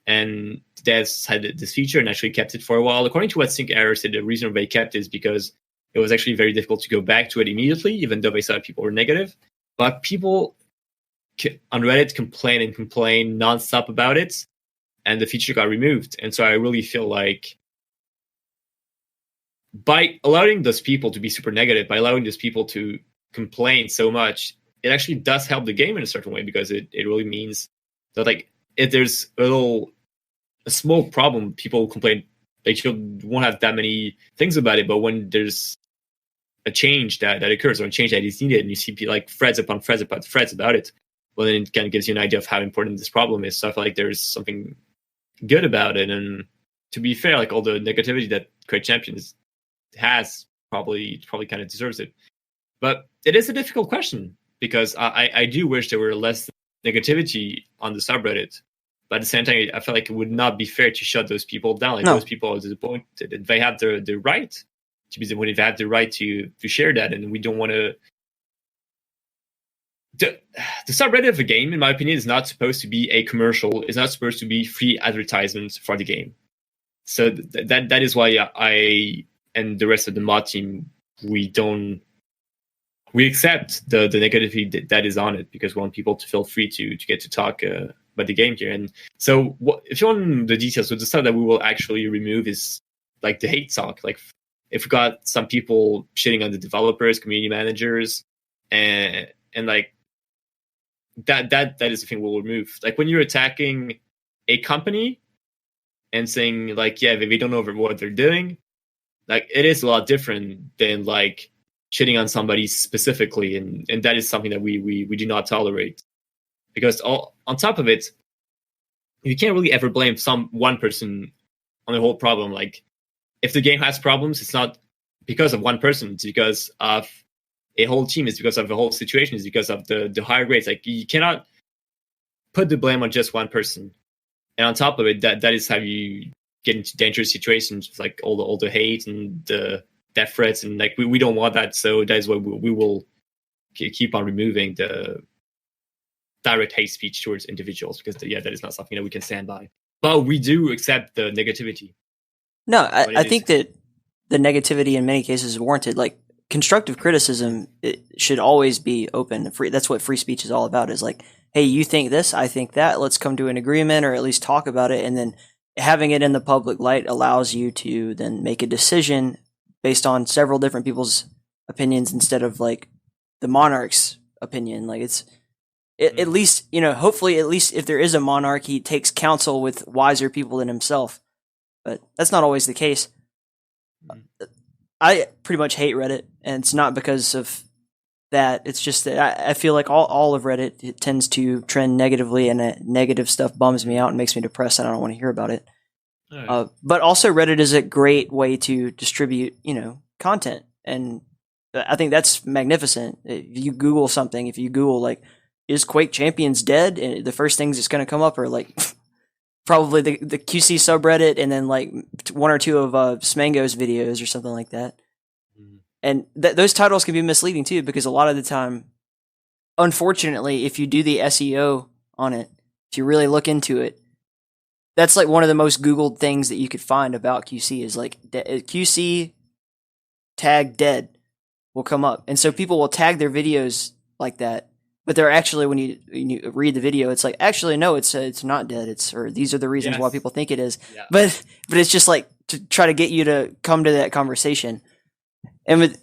And Devs had this feature and actually kept it for a while. According to what Sync Error said, the reason they kept it is because it was actually very difficult to go back to it immediately, even though they saw people were negative. But people on Reddit complain nonstop about it, and the feature got removed. And so I really feel like by allowing those people to be super negative, by allowing those people to complain so much, it actually does help the game in a certain way, because it really means that, like, if there's a small problem, people complain, they won't have that many things about it. But when there's a change that occurs, or a change that is needed, and you see like threads upon threads about it, well, then it kind of gives you an idea of how important this problem is. So I feel like there's something good about it. And to be fair, like all the negativity that Quake Champions has probably kind of deserves it. But it is a difficult question, because I do wish there were less negativity on the subreddit. But at the same time, I feel like it would not be fair to shut those people down. Like, those people are disappointed. They have the right to be, when they have the right to share that, and we don't want to. The subreddit of a game, in my opinion, is not supposed to be a commercial. It's not supposed to be free advertisements for the game. So that is why I and the rest of the mod team, we accept the negativity that is on it, because we want people to feel free to get to talk about the game here. And so if you want the details, so the stuff that we will actually remove is like the hate talk. Like, if we got some people shitting on the developers, community managers, and like that is the thing we'll remove. Like, when you're attacking a company and saying like, yeah, they don't know what they're doing, like, it is a lot different than like shitting on somebody specifically, and that is something that we do not tolerate. Because on top of it, you can't really ever blame one person on the whole problem. Like, if the game has problems, it's not because of one person. It's because of a whole team. It's because of the whole situation. It's because of the higher grades. Like, you cannot put the blame on just one person. And on top of it, that is how you get into dangerous situations, like all the hate and the death threats, and like we don't want that. So that is why we will keep on removing the direct hate speech towards individuals, because that is not something that we can stand by. But we do accept the negativity. No, I think that the negativity in many cases is warranted. Like, constructive criticism, it should always be open and free. That's what free speech is all about, is like, hey, you think this, I think that, let's come to an agreement, or at least talk about it. And then having it in the public light allows you to then make a decision based on several different people's opinions, instead of like the monarch's opinion. Like, at least, hopefully, at least if there is a monarch, he takes counsel with wiser people than himself. But that's not always the case. I pretty much hate Reddit, and it's not because of that. It's just that I feel like all of Reddit, it tends to trend negatively, and negative stuff bums me out and makes me depressed, and I don't want to hear about it. Right. But also, Reddit is a great way to distribute, content, and I think that's magnificent. If you Google something, like, is Quake Champions dead? And the first things that's going to come up are like probably the QC subreddit, and then like one or two of Smango's videos or something like that. And those titles can be misleading too, because a lot of the time, unfortunately, if you do the SEO on it, if you really look into it, that's like one of the most Googled things that you could find about QC is like QC tag dead will come up. And so people will tag their videos like that, but they're actually, when you read the video, it's like, actually, no, it's not dead. Or these are the reasons why people think it is. Yeah. But it's just like to try to get you to come to that conversation. And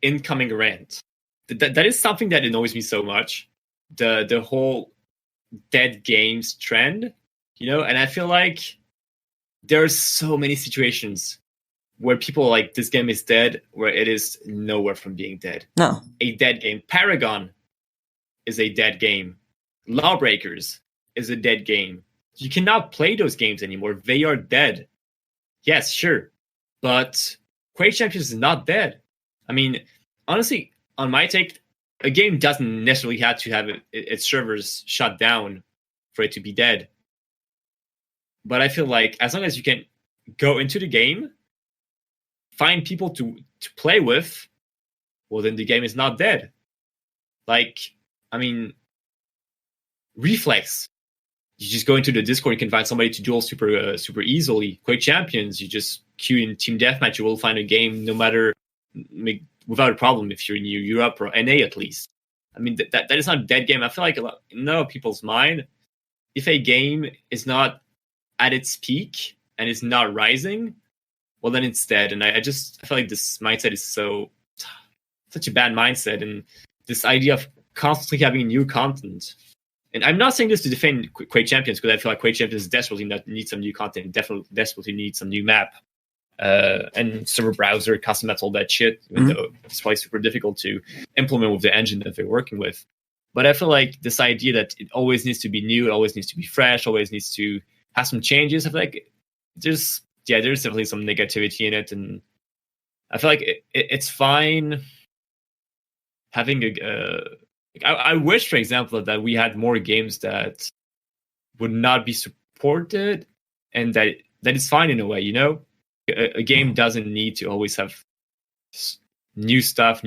incoming rant. That is something that annoys me so much. The whole dead games trend, and I feel like there are so many situations where people are like, this game is dead, where it is nowhere from being dead. No. A dead game. Paragon is a dead game. Lawbreakers is a dead game. You cannot play those games anymore. They are dead. Yes, sure. But Quake Champions is not dead. I mean, honestly, on my take, a game doesn't necessarily have to have its servers shut down for it to be dead. But I feel like as long as you can go into the game, find people to play with, well, then the game is not dead. Like, I mean, Reflex. You just go into the Discord, you can find somebody to duel super easily. Quake Champions, you just queue in Team Deathmatch, you will find a game without a problem if you're in Europe or NA at least. I mean, that is not a dead game. I feel like in a lot of people's mind, if a game is not at its peak and is not rising, well, then it's dead. And I feel like this mindset is such a bad mindset. And this idea of constantly having new content. And I'm not saying this to defend Quake Champions, because I feel like Quake Champions desperately need some new content, desperately need some new map. And server browser, custom all that shit, even though it's probably super difficult to implement with the engine that they're working with. But I feel like this idea that it always needs to be new, it always needs to be fresh, always needs to have some changes, I feel like there's definitely some negativity in it. And I feel like it's fine having I wish, for example, that we had more games that would not be supported, and that is fine in a way, A game doesn't need to always have new stuff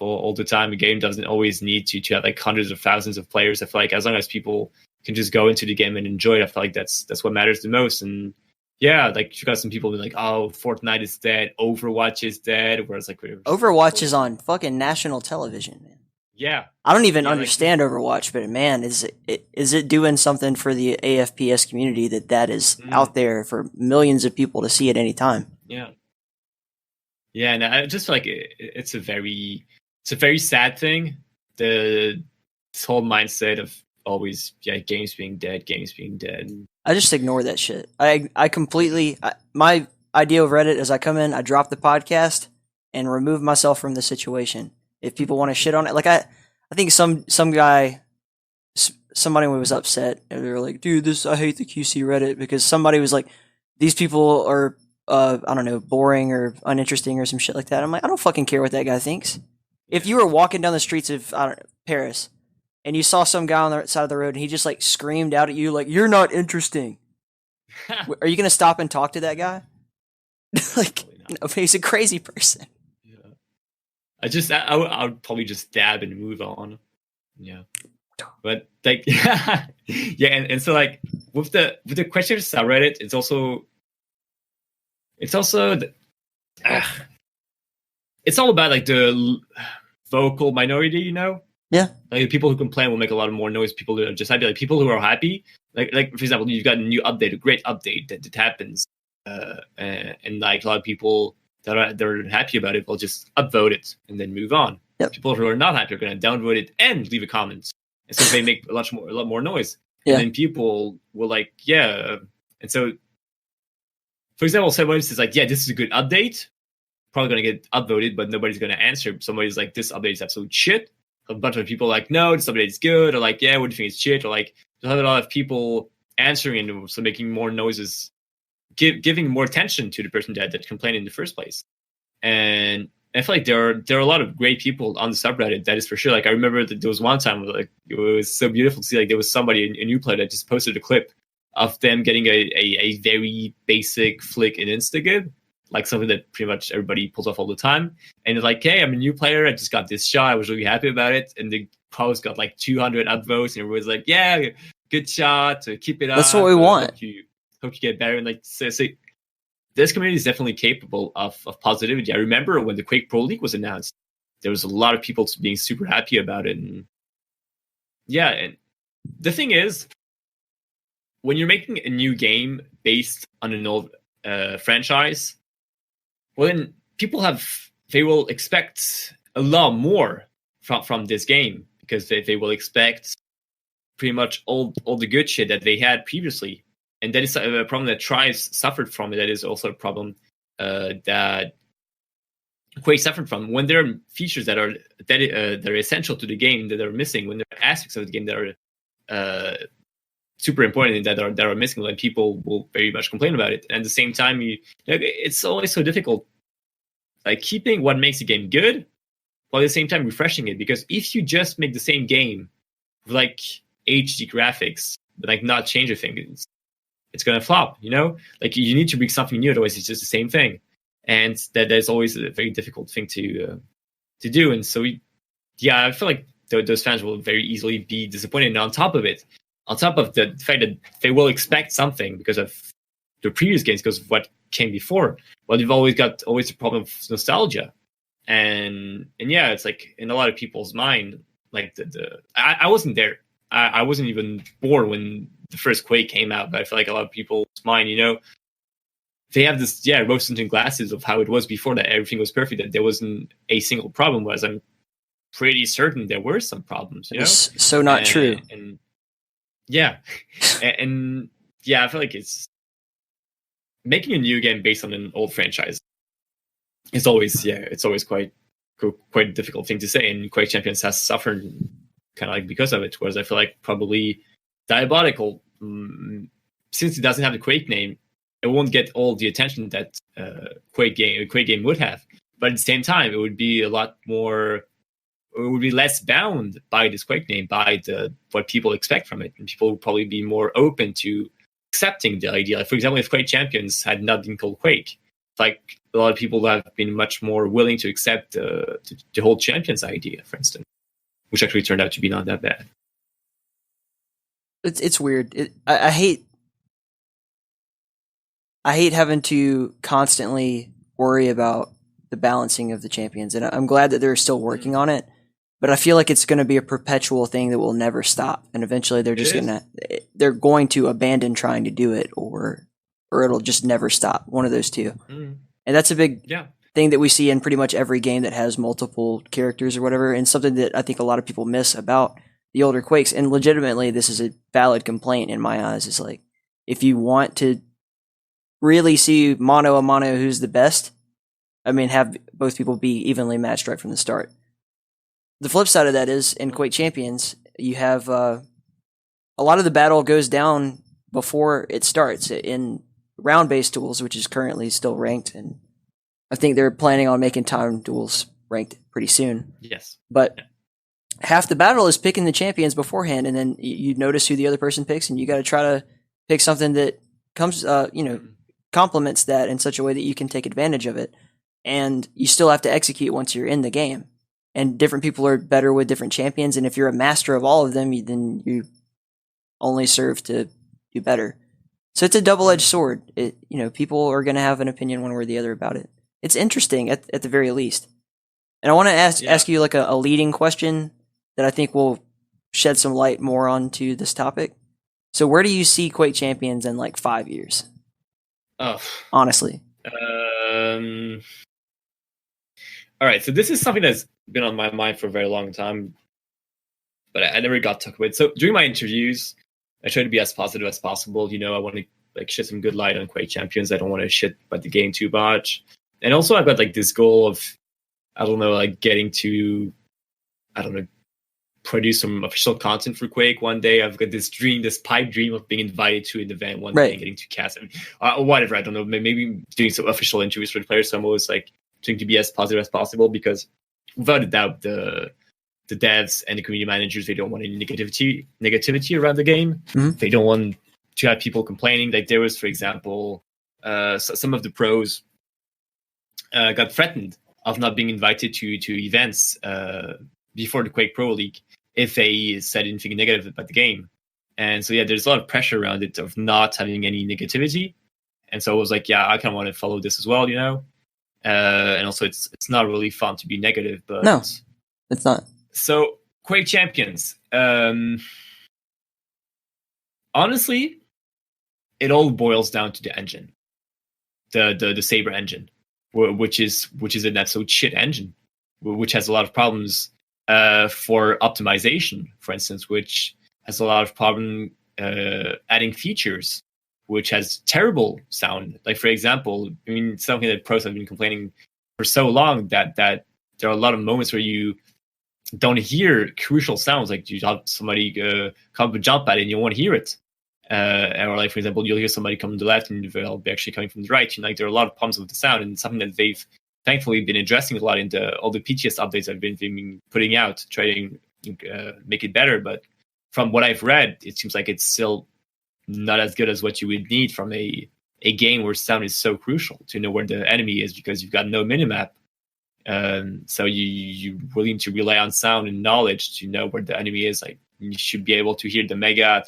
all the time. A game doesn't always need to have like hundreds of thousands of players. I feel like as long as people can just go into the game and enjoy it, I feel like that's what matters the most. And yeah, like you got some people being like, oh, Fortnite is dead, Overwatch is dead, whereas like Overwatch is on fucking national television, man. Yeah, I don't even understand Overwatch, but man, is it doing something for the AFPS community that is out there for millions of people to see at any time? Yeah, and I just feel like it's a very sad thing. This whole mindset of always games being dead. I just ignore that shit. I completely my idea of Reddit is I come in, I drop the podcast, and remove myself from the situation. If people want to shit on it, like I think somebody was upset and they were like, dude, I hate the QC Reddit because somebody was like, these people are, I don't know, boring or uninteresting or some shit like that. I'm like, I don't fucking care what that guy thinks. If you were walking down the streets of Paris and you saw some guy on the side of the road and he just like screamed out at you like, you're not interesting. Are you going to stop and talk to that guy? Like, no, he's a crazy person. I would probably just dab and move on. Yeah. But like, yeah. And so like with the question subreddit, it's also it's all about like the vocal minority, Yeah. Like the people who complain will make a lot of more noise. People who are just happy, like people who are happy, like for example, you've got a new update, a great update that happens, and like a lot of people they're happy about it, will just upvote it and then move on. Yep. People who are not happy are going to downvote it and leave a comment, and so they make a lot more noise. Yeah. And then people will like, yeah. And so, for example, someone says like, yeah, this is a good update, probably going to get upvoted, but nobody's going to answer. Somebody's like, this update is absolute shit. A bunch of people are like, no, this update is good, or like, yeah, what do you think is shit, or like, there's a lot of people answering and so making more noises, giving more attention to the person that complained in the first place. And I feel like there are a lot of great people on the subreddit, that is for sure. Like I remember that there was one time where, like, it was so beautiful to see, like there was somebody in new player that just posted a clip of them getting a very basic flick in Instagib, like something that pretty much everybody pulls off all the time. And it's like, hey, I'm a new player. I just got this shot. I was really happy about it. And the post got like 200 upvotes, and everyone's like, yeah, good shot. So keep it up. That's what we want. Hope you get better. And like, so this community is definitely capable of positivity. I remember when the Quake Pro League was announced, there was a lot of people being super happy about it. And yeah, and the thing is, when you're making a new game based on an old franchise, well, then they will expect a lot more from this game, because they will expect pretty much all the good shit that they had previously. And that is a problem that Tribes suffered from. That is also a problem that Quake suffered from. When there are features that are essential to the game that are missing, when there are aspects of the game that are super important and that are missing, like, people will very much complain about it. And at the same time, it's always so difficult, like, keeping what makes a game good while at the same time refreshing it. Because if you just make the same game with like HD graphics but like not change a thing, it's gonna flop. Like, you need to bring something new, otherwise it's just the same thing. And that's always a very difficult thing to do. And so I feel like those fans will very easily be disappointed. And on top of it, on top of the fact that they will expect something because of the previous games, because of what came before, well, they've always the problem of nostalgia. And yeah, it's like in a lot of people's mind, like I wasn't there. I wasn't even born when the first Quake came out, but I feel like a lot of people's mind, they have this rose-tinted glasses of how it was before, that everything was perfect, that there wasn't a single problem. Whereas I'm pretty certain there were some problems. It's so not true. And yeah, and yeah, I feel like it's making a new game based on an old franchise. It's always quite a difficult thing to say, and Quake Champions has suffered kind of like because of it. Whereas I feel like probably Diabolical, since it doesn't have the Quake name, it won't get all the attention that Quake game would have. But at the same time, it would be a lot more. It would be less bound by this Quake name, by what people expect from it, and people would probably be more open to accepting the idea. Like, for example, if Quake Champions had not been called Quake, like, a lot of people have been much more willing to accept the whole Champions idea, for instance, which actually turned out to be not that bad. It's weird. I hate having to constantly worry about the balancing of the champions, and I'm glad that they're still working on it. But I feel like it's going to be a perpetual thing that will never stop, and eventually they're going to abandon trying to do it, or it'll just never stop. One of those two. Mm. And that's a big thing that we see in pretty much every game that has multiple characters or whatever, and something that I think a lot of people miss about the older Quakes. And legitimately, this is a valid complaint in my eyes. Is like, if you want to really see mano a mano who's the best, I mean, have both people be evenly matched right from the start. The flip side of that is, in Quake Champions, you have a lot of the battle goes down before it starts in round-based duels, which is currently still ranked, and I think they're planning on making time duels ranked pretty soon. Yes. But half the battle is picking the champions beforehand, and then you notice who the other person picks, and you got to try to pick something that comes, complements that in such a way that you can take advantage of it. And you still have to execute once you're in the game. And different people are better with different champions, and if you're a master of all of them, then you only serve to do better. So it's a double-edged sword. People are going to have an opinion one way or the other about it. It's interesting at the very least. And I want to ask you like a leading question that I think will shed some light more onto this topic. So where do you see Quake Champions in like 5 years? Oh, honestly. All right, so this is something that's been on my mind for a very long time, but I never got to talk about it. So during my interviews, I try to be as positive as possible. I want to like shed some good light on Quake Champions. I don't want to shit about the game too much. And also, I've got like this goal of, getting to, produce some official content for Quake one day. I've got this pipe dream of being invited to an event one day and getting to cast it. Whatever, I don't know. Maybe doing some official interviews for the players. So I'm always like trying to be as positive as possible, because without a doubt, the devs and the community managers, they don't want any negativity around the game. Mm-hmm. They don't want to have people complaining. Like there was, for example, some of the pros got threatened of not being invited to events before the Quake Pro League if they said anything negative about the game. And so, yeah, there's a lot of pressure around it of not having any negativity. And so I was like, yeah, I kind of want to follow this as well, you know? And also, it's not really fun to be negative. But no, it's not. So, Quake Champions. Honestly, it all boils down to the engine. The Saber engine, which is an absolute shit engine, which has a lot of problems for optimization, for instance, which has a lot of problem adding features, which has terrible sound. Like, for example, I mean, something that pros have been complaining for so long that there are a lot of moments where you don't hear crucial sounds, like you have somebody come up a jump at it and you won't hear it. Or like, for example, you'll hear somebody come to the left and they'll be actually coming from the right. And like, there are a lot of problems with the sound, and something that they've thankfully been addressing a lot in all the PTS updates I've been putting out, trying to make it better. But from what I've read, it seems like it's still not as good as what you would need from a game where sound is so crucial to know where the enemy is, because you've got no minimap. So you really need to rely on sound and knowledge to know where the enemy is. Like, you should be able to hear the mega at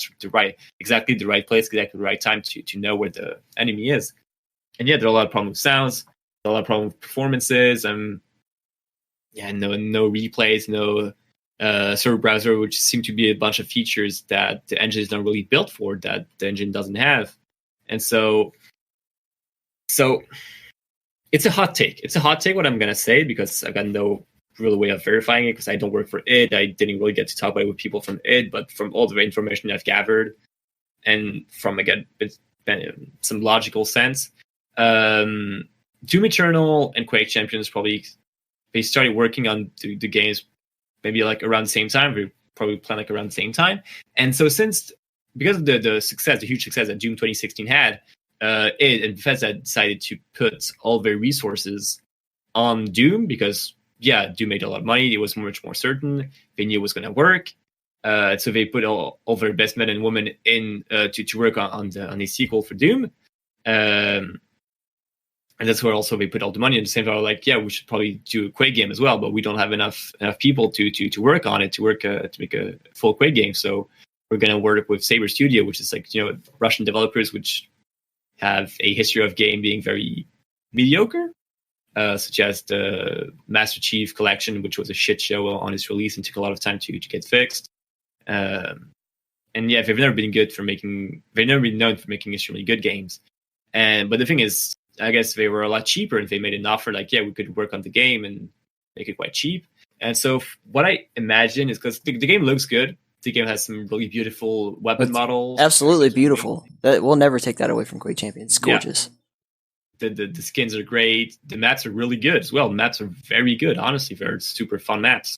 exactly the right place, exactly the right time to know where the enemy is. And yeah, there are a lot of problems with sounds, a lot of problems with performances, no replays, no server browser, which seem to be a bunch of features that the engine is not really built for, that the engine doesn't have. And so it's a hot take. It's a hot take what I'm going to say, because I've got no real way of verifying it, because I don't work for id. I didn't really get to talk about it with people from id, but from all the information I've gathered and from, again, some logical sense, Doom Eternal and Quake Champions they started working on the games maybe like around the same time. We probably plan like around the same time. And so because of the success, the huge success that Doom 2016 had, id and Bethesda decided to put all their resources on Doom, because Doom made a lot of money. It was much more certain. They knew it was going to work. So they put all their best men and women in to work on the sequel for Doom. And that's where also they put all the money. At the same time, like, we should probably do a Quake game as well, but we don't have enough people to work on it, to make a full Quake game. So we're going to work with Saber Studio, which is like, Russian developers, which have a history of game being very mediocre. Such as the Master Chief Collection, which was a shit show on its release and took a lot of time to get fixed. And they've never been known for making extremely good games. But the thing is, I guess they were a lot cheaper, and they made an offer like, we could work on the game and make it quite cheap. And so what I imagine is, because the game looks good, the game has some really beautiful weapon models. Absolutely beautiful. We'll never take that away from Quake Champions. It's gorgeous. Yeah. The skins are great. The maps are really good as well. The maps are very good, honestly. They're super fun maps.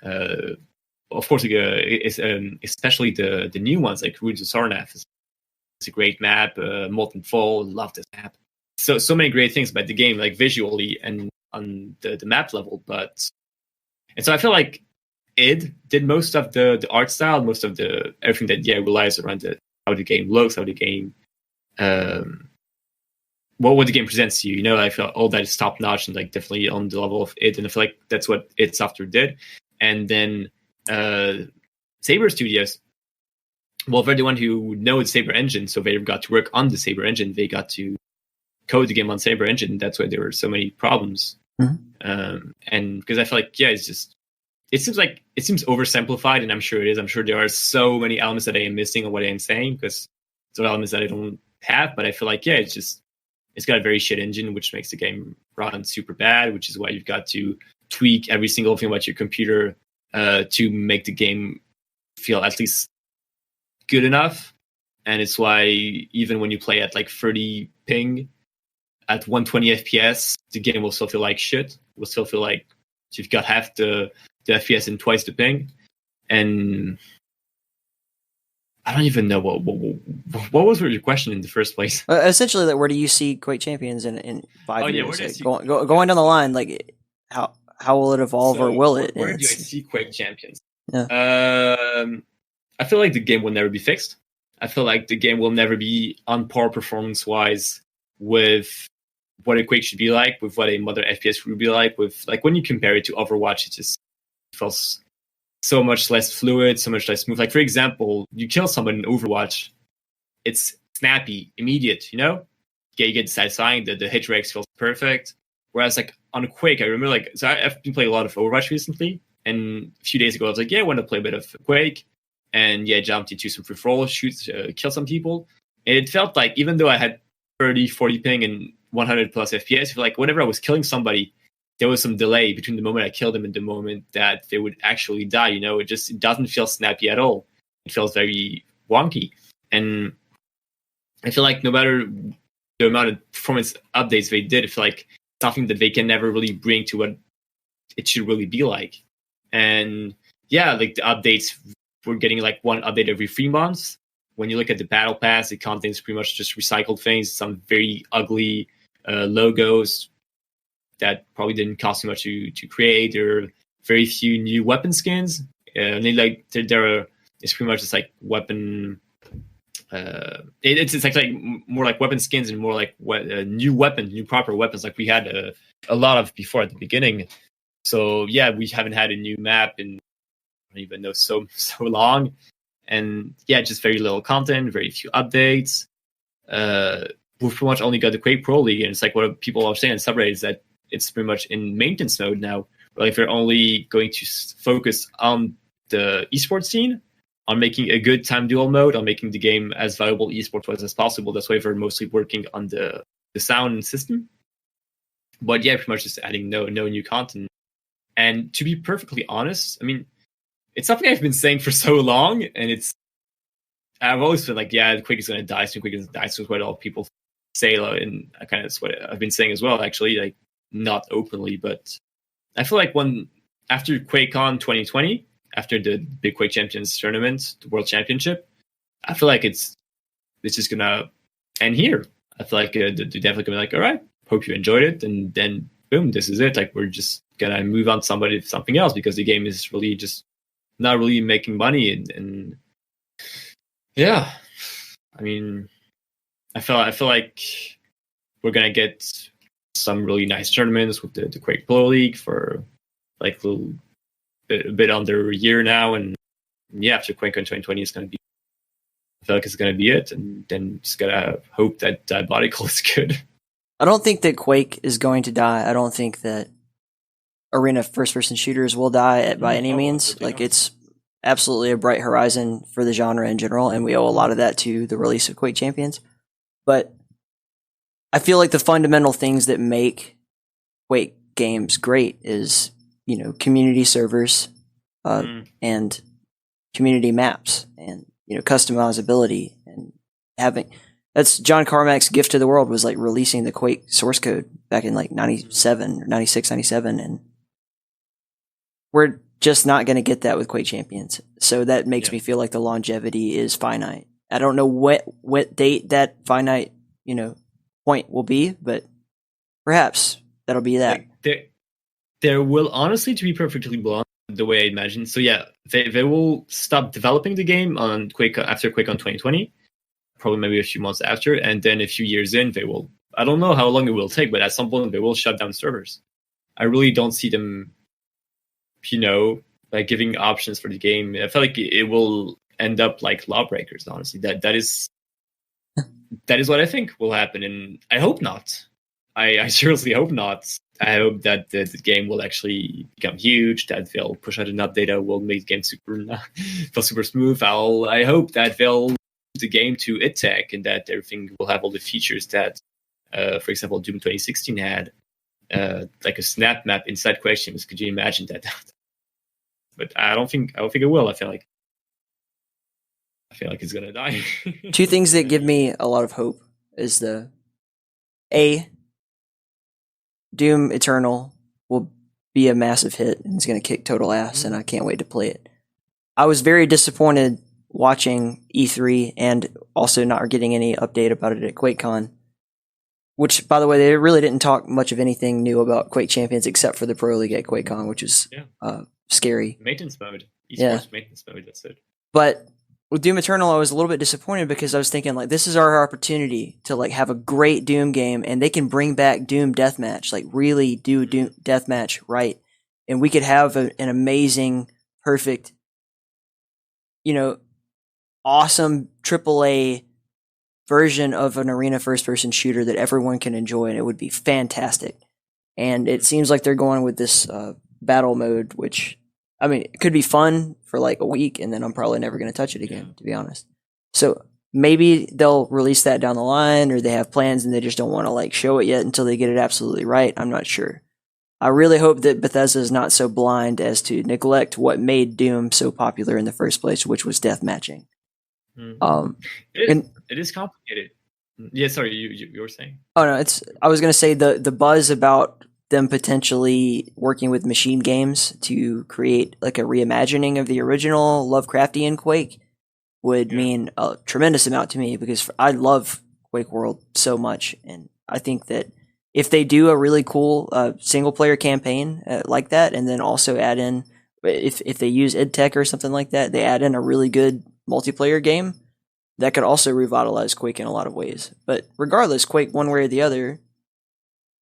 Of course, especially the new ones, like Ruins of Sarnath. It's a great map. Molten Fall, love this map. So many great things about the game, like visually and on the map level. And so I feel like id did most of the art style, most of everything that relies around how the game looks, how the game what the game presents to you. I feel all that is top notch and like definitely on the level of id, and I feel like that's what id Software did. And then Saber Studios, well, they're the one who know the Saber engine, so they got to work on the Saber engine. They got to code the game on Saber engine. That's why there were so many problems. Mm-hmm. And because I feel like it seems oversimplified, and I'm sure it is. I'm sure there are so many elements that I am missing on what I am saying, because there are elements that I don't have. But I feel like it's got a very shit engine, which makes the game run super bad, which is why you've got to tweak every single thing about your computer to make the game feel at least good enough. And it's why even when you play at like 30 ping at 120 FPS, the game will still feel like shit. It will still feel like you've got half the FPS and twice the ping. And I don't even know what was your question in the first place. Essentially, that where do you see Quake Champions in 5 years? Like, going down the line, like how will it evolve, or will it? Where do I see Quake Champions? Yeah. I feel like the game will never be fixed. I feel like the game will never be on par performance-wise with what a Quake should be like, with what a modern FPS would be like. With like when you compare it to Overwatch, it just feels so much less fluid, so much less smooth. Like for example, you kill someone in Overwatch, it's snappy, immediate. You know, yeah, you get satisfying. The hit rate feels perfect. Whereas like on Quake, I remember like so I've been playing a lot of Overwatch recently, and a few days ago I was like, yeah, I want to play a bit of Quake, and yeah, jumped into some free for all, kill some people, and it felt like even though I had 30, 40 ping and 100 plus FPS, like whenever I was killing somebody, there was some delay between the moment I killed them and the moment that they would actually die. You know, it doesn't feel snappy at all. It feels very wonky, and I feel like no matter the amount of performance updates they did, I feel like something that they can never really bring to what it should really be like. And yeah, like the updates, we're getting like one update every 3 months. When you look at the battle pass, it contains pretty much just recycled things, some very ugly logos that probably didn't cost too much to create. There are very few new weapon skins. And it's pretty much just like weapon. It's like more like weapon skins and more like new proper weapons like we had a lot of before at the beginning. So yeah, we haven't had a new map in I don't even know so long, and yeah, just very little content, very few updates. We've pretty much only got the Quake Pro League, and it's like what people are saying in subreddit is that it's pretty much in maintenance mode now. Like they're only going to focus on the esports scene, on making a good time duel mode, on making the game as valuable esports-wise as possible. That's why they're mostly working on the sound system. But yeah, pretty much just adding no new content. And to be perfectly honest, I mean, it's something I've been saying for so long, and I've always been like, yeah, Quake is going to die soon. Quake is going to die soon. Is what all people say, and kind of that's what I've been saying as well. Actually, like not openly, but I feel like after QuakeCon 2020, after the big Quake Champions tournament, the World Championship, I feel like it's just gonna end here. I feel like they're definitely gonna be like, all right, hope you enjoyed it, and then boom, this is it. Like we're just gonna move on to something else because the game is really just not really making money, and yeah, I mean, I feel like we're gonna get some really nice tournaments with the Quake Pro League for like a bit under a year now, and yeah, after QuakeCon 2020 is gonna be. I feel like it's gonna be it, and then just gotta hope that Diabolical is good. I don't think that Quake is going to die. I don't think that arena first-person shooters will die by any means. Like, it's absolutely a bright horizon for the genre in general, and we owe a lot of that to the release of Quake Champions. But I feel like the fundamental things that make Quake games great is, community servers and community maps and, customizability and having... That's John Carmack's gift to the world, was like releasing the Quake source code back in like 97 or 96, 97. And we're just not going to get that with Quake Champions. So that makes me feel like the longevity is finite. I don't know what date that finite, point will be, but perhaps that'll be that. Like there will honestly, to be perfectly blunt, the way I imagine. So yeah, they will stop developing the game on Quake after QuakeCon 2020. Probably maybe a few months after, and then a few years in, they will. I don't know how long it will take, but at some point they will shut down servers. I really don't see them, like giving options for the game. I feel like it will end up like Lawbreakers. Honestly, that is what I think will happen, and I hope not. I seriously hope not. I hope that the game will actually become huge. That they'll push out an update that will make the game super smooth. I hope that they'll the game to id Tech, and that everything will have all the features that, for example, Doom 2016 had, like a snap map inside questions. Could you imagine that? But I don't think it will. I feel like it's gonna die. Two things that give me a lot of hope is Doom Eternal will be a massive hit and it's gonna kick total ass, and I can't wait to play it. I was very disappointed watching E3 and also not getting any update about it at QuakeCon, which, by the way, they really didn't talk much of anything new about Quake Champions except for the Pro League at QuakeCon, which is scary. Maintenance mode. Esports maintenance mode, that's it. But with Doom Eternal, I was a little bit disappointed because I was thinking like this is our opportunity to like have a great Doom game, and they can bring back Doom Deathmatch, like really do Doom Deathmatch right, and we could have an amazing, perfect, awesome AAA version of an arena first-person shooter that everyone can enjoy, and it would be fantastic. And it seems like they're going with this battle mode, which, I mean, it could be fun for like a week, and then I'm probably never going to touch it again, to be honest. So maybe they'll release that down the line, or they have plans and they just don't want to like show it yet until they get it absolutely right. I'm not sure. I really hope that Bethesda is not so blind as to neglect what made Doom so popular in the first place, which was deathmatching. It is complicated. Yeah, sorry, you were saying. Oh no, I was gonna say the buzz about them potentially working with Machine Games to create like a reimagining of the original Lovecraftian Quake would mean a tremendous amount to me, because I love Quake World so much, and I think that if they do a really cool single player campaign like that, and then also add in, if they use EdTech or something like that, they add in a really good multiplayer game, that could also revitalize Quake in a lot of ways. But regardless, Quake one way or the other,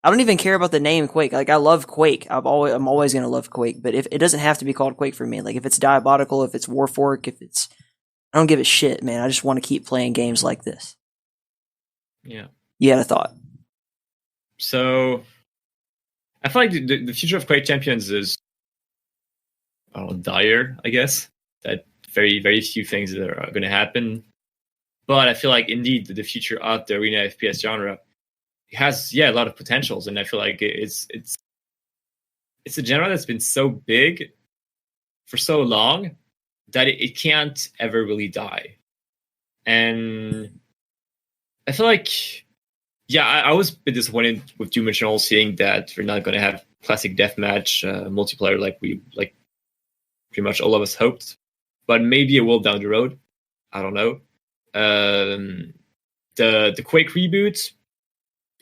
I don't even care about the name Quake. Like, I love Quake. I'm always going to love Quake. But if it doesn't have to be called Quake for me. Like, if it's Diabolical, if it's Warfork, I don't give a shit, man. I just want to keep playing games like this. Yeah. You had a thought. So, I feel like the future of Quake Champions is, dire, I guess. That very, very few things that are going to happen. But I feel like, indeed, the future of the arena FPS genre has, a lot of potentials. And I feel like it's a genre that's been so big for so long that it can't ever really die. And I feel like, I was a bit disappointed with Doom Eternal, seeing that we're not going to have classic deathmatch multiplayer like pretty much all of us hoped. But maybe it will down the road. I don't know. The Quake reboot,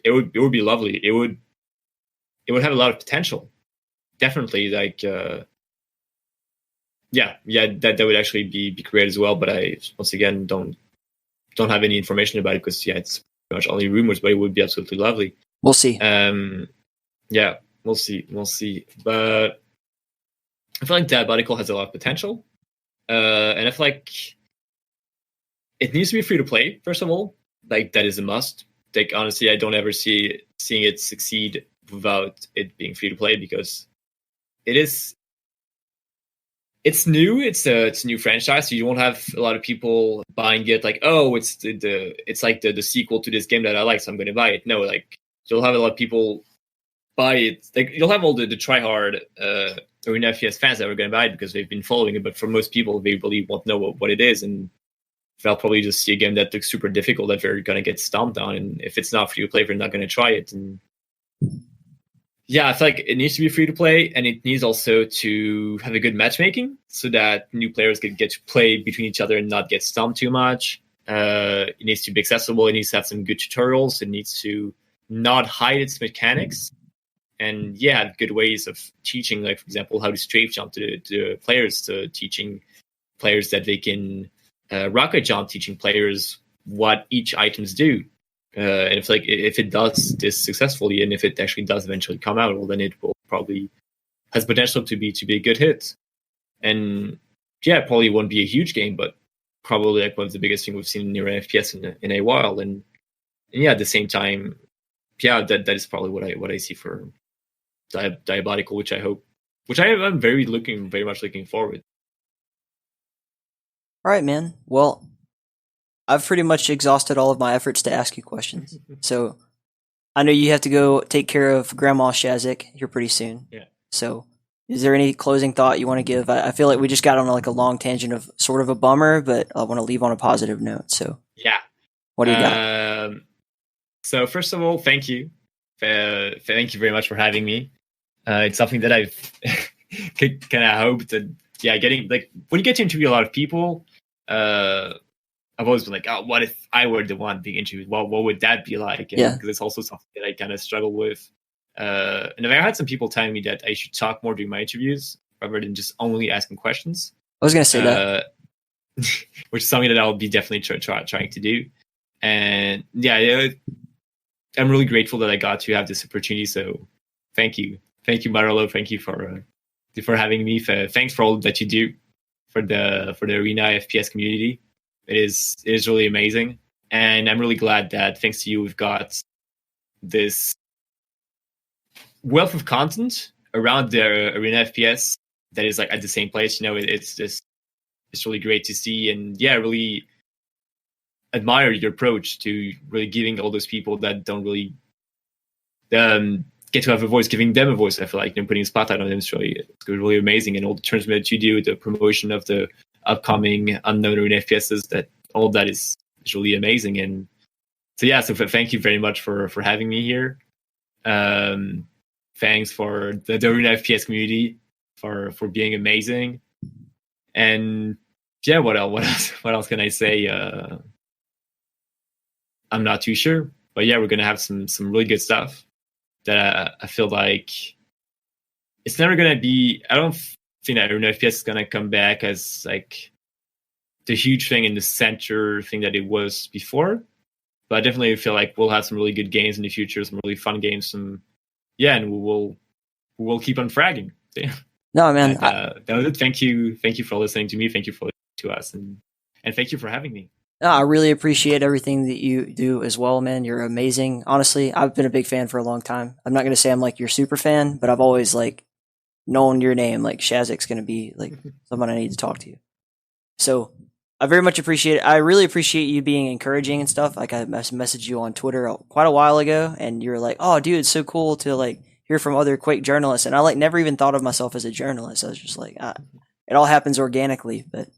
it would be lovely. It would have a lot of potential. Definitely, like that would actually be great as well. But I once again don't have any information about it, because it's pretty much only rumors. But it would be absolutely lovely. We'll see. We'll see. But I feel like Diabolical has a lot of potential, and I feel like it needs to be free to play, first of all. Like, that is a must. Like, honestly, I don't ever seeing it succeed without it being free to play, because it's new. It's a new franchise, so you won't have a lot of people buying it like, oh, it's it's like the sequel to this game that I like, so I'm going to buy it. No, like, you'll have a lot of people buy it. Like, you'll have all the tryhard Arena FPS fans that are going to buy it because they've been following it, but for most people, they really won't know what it is, and they'll probably just see a game that looks super difficult that they're going to get stomped on. And if it's not free to play, they're not going to try it. And I feel like it needs to be free to play, and it needs also to have a good matchmaking so that new players can get to play between each other and not get stomped too much. It needs to be accessible. It needs to have some good tutorials. It needs to not hide its mechanics, and have good ways of teaching, like, for example, how to strafe jump to players, to teaching players that they can rocket jump, teaching players what each items do. And if it does this successfully, and if it actually does eventually come out, well, then it will probably has potential to be a good hit. And it probably won't be a huge game, but probably like one of the biggest things we've seen in FPS in a while. And at the same time, that is probably what I see for Diabolical, which I'm very much looking forward. All right, man. Well, I've pretty much exhausted all of my efforts to ask you questions. So I know you have to go take care of Grandma Shazzik here pretty soon. Yeah. So is there any closing thought you want to give? I feel like we just got on like a long tangent of sort of a bummer, but I want to leave on a positive note. So what do you got? So first of all, thank you. Thank you very much for having me. It's something that I've kind of hoped that, getting, like, when you get to interview a lot of people, I've always been like, oh, what if I were the one being interviewed? What would that be like? Because it's also something that I kind of struggle with. And I had some people telling me that I should talk more during my interviews rather than just only asking questions. I was going to say that. which is something that I'll be definitely trying to do. And yeah, I'm really grateful that I got to have this opportunity. So thank you, Marolo. Thank you for having me. Thanks for all that you do for the arena FPS community. It is really amazing, and I'm really glad that thanks to you we've got this wealth of content around the arena FPS that is like at the same place. You know, it's really great to see, and yeah, really admire your approach to really giving all those people that don't really get to have a voice, giving them a voice. I feel like, putting a spotlight on them is really amazing, and all the tournaments that you do, the promotion of the upcoming unknown arena FPSs, that all of that is really amazing. And so yeah, so thank you very much for having me here. Thanks for the arena FPS community for being amazing. And yeah, what else can I say? I'm not too sure, but yeah, we're gonna have some really good stuff that I feel like it's never gonna be. I don't think that arena FPS is gonna come back as like the huge thing in the center thing that it was before, but I definitely feel like we'll have some really good games in the future, some really fun games, and we'll keep on fragging. So, yeah. No, man. That was it. Thank you for listening to me. Thank you for listening to us, and thank you for having me. No, I really appreciate everything that you do as well, man. You're amazing. Honestly, I've been a big fan for a long time. I'm not going to say I'm like your super fan, but I've always like known your name. Like Shazzik's going to be like someone I need to talk to. So I very much appreciate it. I really appreciate you being encouraging and stuff. Like I messaged you on Twitter quite a while ago, and you were like, "Oh, dude, it's so cool to like hear from other Quake journalists." And I like never even thought of myself as a journalist. I was just like, it all happens organically. But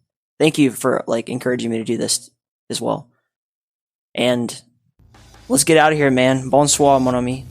thank you for like encouraging me to do this as well. And let's get out of here, man. Bonsoir, mon ami.